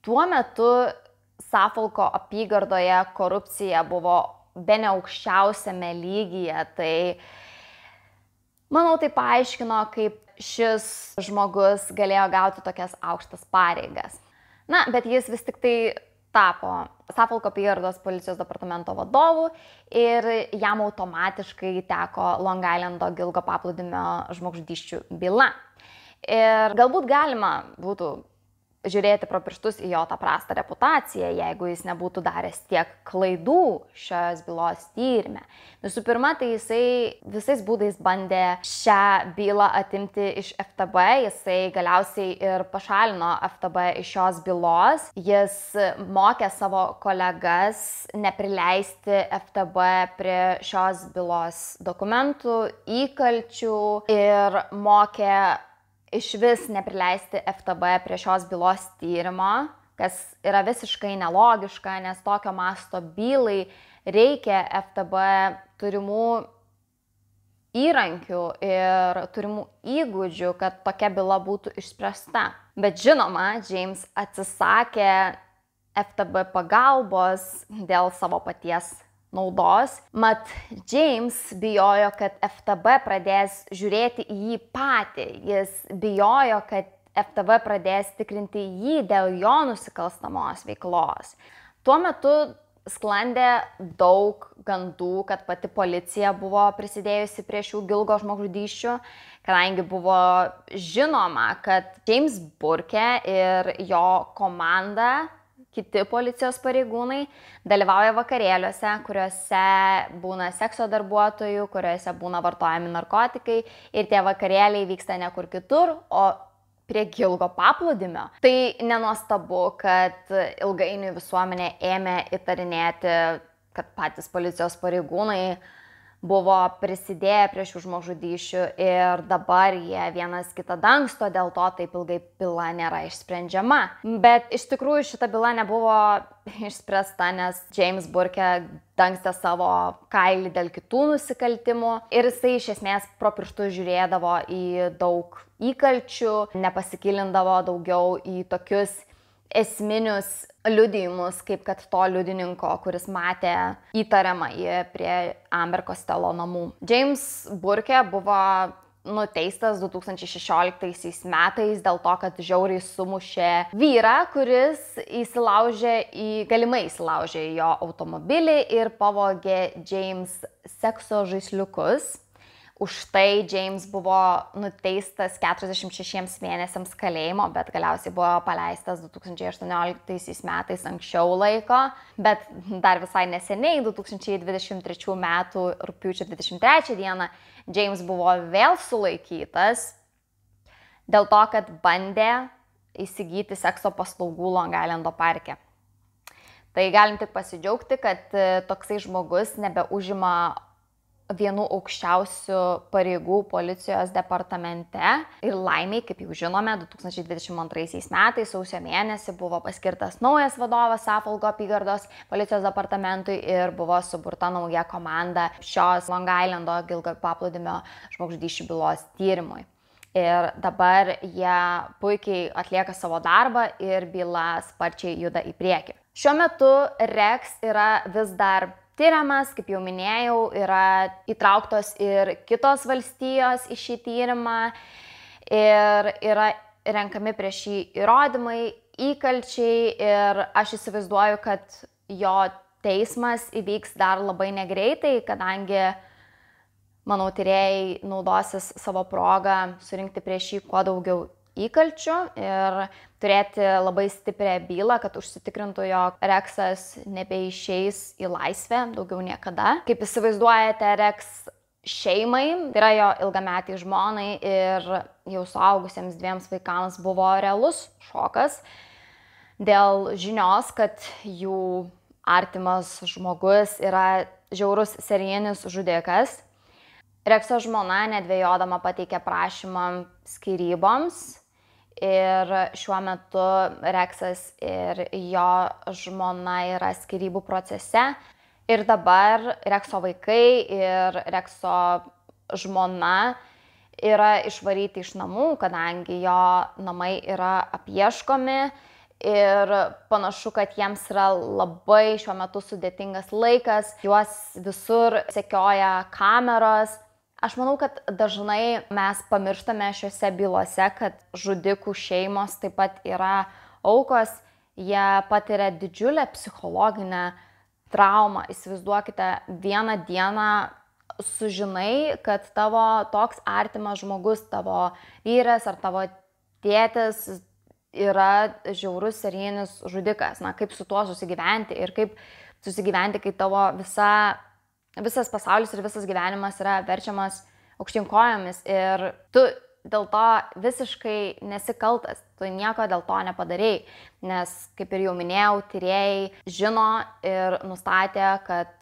tuo metu Suffolko apygardoje korupcija buvo bene aukščiausiame lygyje, tai manau tai paaiškino, kaip šis žmogus galėjo gauti tokias aukštas pareigas. Bet jis vis tik tai tapo Suffolko apygardos policijos departamento vadovu ir jam automatiškai teko Long Islando Gilgo paplūdimio žmogžudysčių byla. Ir galbūt galima būtų žiūrėti pro pirštus į jo tą prastą reputaciją, jeigu jis nebūtų daręs tiek klaidų šios bylos tyrime. Visų pirma, tai jisai visais būdais bandė šią bylą atimti iš FTB, jisai galiausiai ir pašalino FTB iš šios bylos. Jis mokė savo kolegas neprileisti FTB prie šios bylos dokumentų, įkalčių ir mokė iš vis neprileisti FTB prie šios bylos tyrimo, kas yra visiškai nelogiška, nes tokio masto bylai reikia FTB turimų įrankių ir turimų įgūdžių, kad tokia byla būtų išspręsta. Bet žinoma, James atsisakė FTB pagalbos dėl savo paties naudos. Mat, James bijojo, kad FTB pradės žiūrėti į jį patį. Jis bijojo, kad FTB pradės tikrinti jį dėl jo nusikalstamos veiklos. Tuo metu sklandė daug gandų, kad pati policija buvo prisidėjusi prie šių Gilgo žmogžudysčių, kadangi buvo žinoma, kad James Burke ir jo komanda, kiti policijos pareigūnai, dalyvauja vakarėliuose, kuriuose būna sekso darbuotojų, kuriuose būna vartojami narkotikai ir tie vakarėliai vyksta ne kur kitur, o prie Gilgo paplūdimio. Tai nenuostabu, kad ilgainiui visuomenė ėmė įtarinėti, kad patys policijos pareigūnai buvo prisidėję prie šių žmogžudysčių ir dabar jie vienas kitą dangsto, dėl to taip ilgai byla nėra išsprendžiama. Bet iš tikrųjų šita byla nebuvo išspręsta, nes James Burke dangstė savo kailį dėl kitų nusikaltimų ir jisai iš esmės pro pirštus žiūrėdavo į daug įkalčių, nepasikilindavo daugiau į tokius esminius liudijimus, kaip kad to liudininko, kuris matė įtariamąjį prie Amber Costello namų. James Burke buvo nuteistas 2016 metais dėl to, kad žiauriai sumušė vyrą, kuris galimai įsilaužė į jo automobilį ir pavogė James sekso žaisliukus. Už tai James buvo nuteistas 46 mėnesiams kalėjimo, bet galiausiai buvo paleistas 2018 metais anksčiau laiko. Bet dar visai neseniai, 2023 metų rugpjūčio 23 dieną, James buvo vėl sulaikytas dėl to, kad bandė įsigyti sekso paslaugų Long Islando parke. Tai galim tik pasidžiaugti, kad toksai žmogus nebeužima vienų aukščiausių pareigų policijos departamente. Ir laimiai, kaip jau žinome, 2022 metais sausio mėnesį buvo paskirtas naujas vadovas Suffolko apygardos policijos departamentui ir buvo suburta nauja komanda šios Long Islando Gilgo paplūdimio žmogžudysčių bylos tyrimui. Ir dabar jie puikiai atlieka savo darbą ir byla sparčiai juda į priekį. Šiuo metu Rex yra vis dar tyriamas, kaip jau minėjau, yra įtrauktos ir kitos valstijos į šį tyrimą ir yra renkami prieš jį įrodymai, įkalčiai ir aš įsivaizduoju, kad jo teismas įvyks dar labai negreitai, kadangi, manau, tyrėjai naudosis savo progą surinkti prieš jį kuo daugiau įkalčių ir turėti labai stiprią bylą, kad užsitikrintų, jog Rexas nebeišeis į laisvę daugiau niekada. Kaip įsivaizduojate, Rex šeimai, tai yra jo ilgametiai žmonai ir jau suaugusiems 2 vaikams buvo realus šokas dėl žinios, kad jų artimas žmogus yra žiaurus serijinis žudikas. Rexo žmona nedvejodama pateikė prašymą skyryboms. Ir šiuo metu Rexas ir jo žmona yra skyrybų procese. Ir dabar Rexo vaikai ir Rexo žmona yra išvaryti iš namų, kadangi jo namai yra apieškomi. Ir panašu, kad jiems yra labai šiuo metu sudėtingas laikas. Juos visur sekioja kameros. Aš manau, kad dažnai mes pamirštame šiuose bylose, kad žudikų šeimos taip pat yra aukos, jie patiria didžiulę psichologinę traumą. Įsivaizduokite, vieną dieną sužinai, kad tavo toks artimas žmogus, tavo vyras ar tavo tėtis yra žiaurus serijinis žudikas. Na, kaip su tuo susigyventi ir kaip susigyventi, kai tavo visas pasaulis ir visas gyvenimas yra verčiamas aukštyn kojomis ir tu dėl to visiškai nesikaltas, tu nieko dėl to nepadarei, nes, kaip ir jau minėjau, tyrėjai žino ir nustatė, kad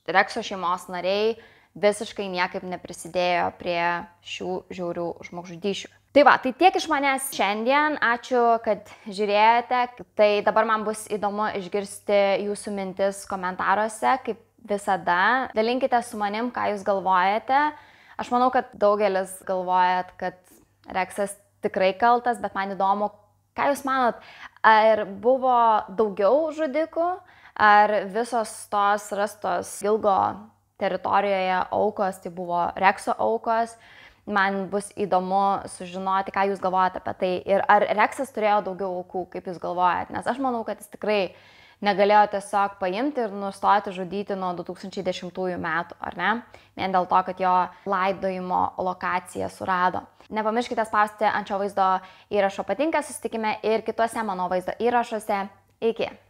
Rexo šeimos nariai visiškai niekaip neprisidėjo prie šių žiaurių žmogžudysčių. Tai va, tai tiek iš manęs šiandien, ačiū, kad žiūrėjote, tai dabar man bus įdomu išgirsti jūsų mintis komentaruose, kaip visada. Dalinkite su manim, ką jūs galvojate. Aš manau, kad daugelis galvojat, kad Reksas tikrai kaltas, bet man įdomu, ką jūs manot, ar buvo daugiau žudikų, ar visos tos rastos Gilgo teritorijoje aukos, tai buvo Rekso aukos. Man bus įdomu sužinoti, ką jūs galvojate apie tai ir ar Reksas turėjo daugiau aukų, kaip jūs galvojate, nes aš manau, kad jis tikrai negalėjo tiesiog paimti ir nustoti žudyti nuo 2010 metų, ar ne? Vien dėl to, kad jo laidojimo lokaciją surado. Nepamirškite spausti ant šio vaizdo įrašo patinka, susitikime ir kituose mano vaizdo įrašuose. Iki!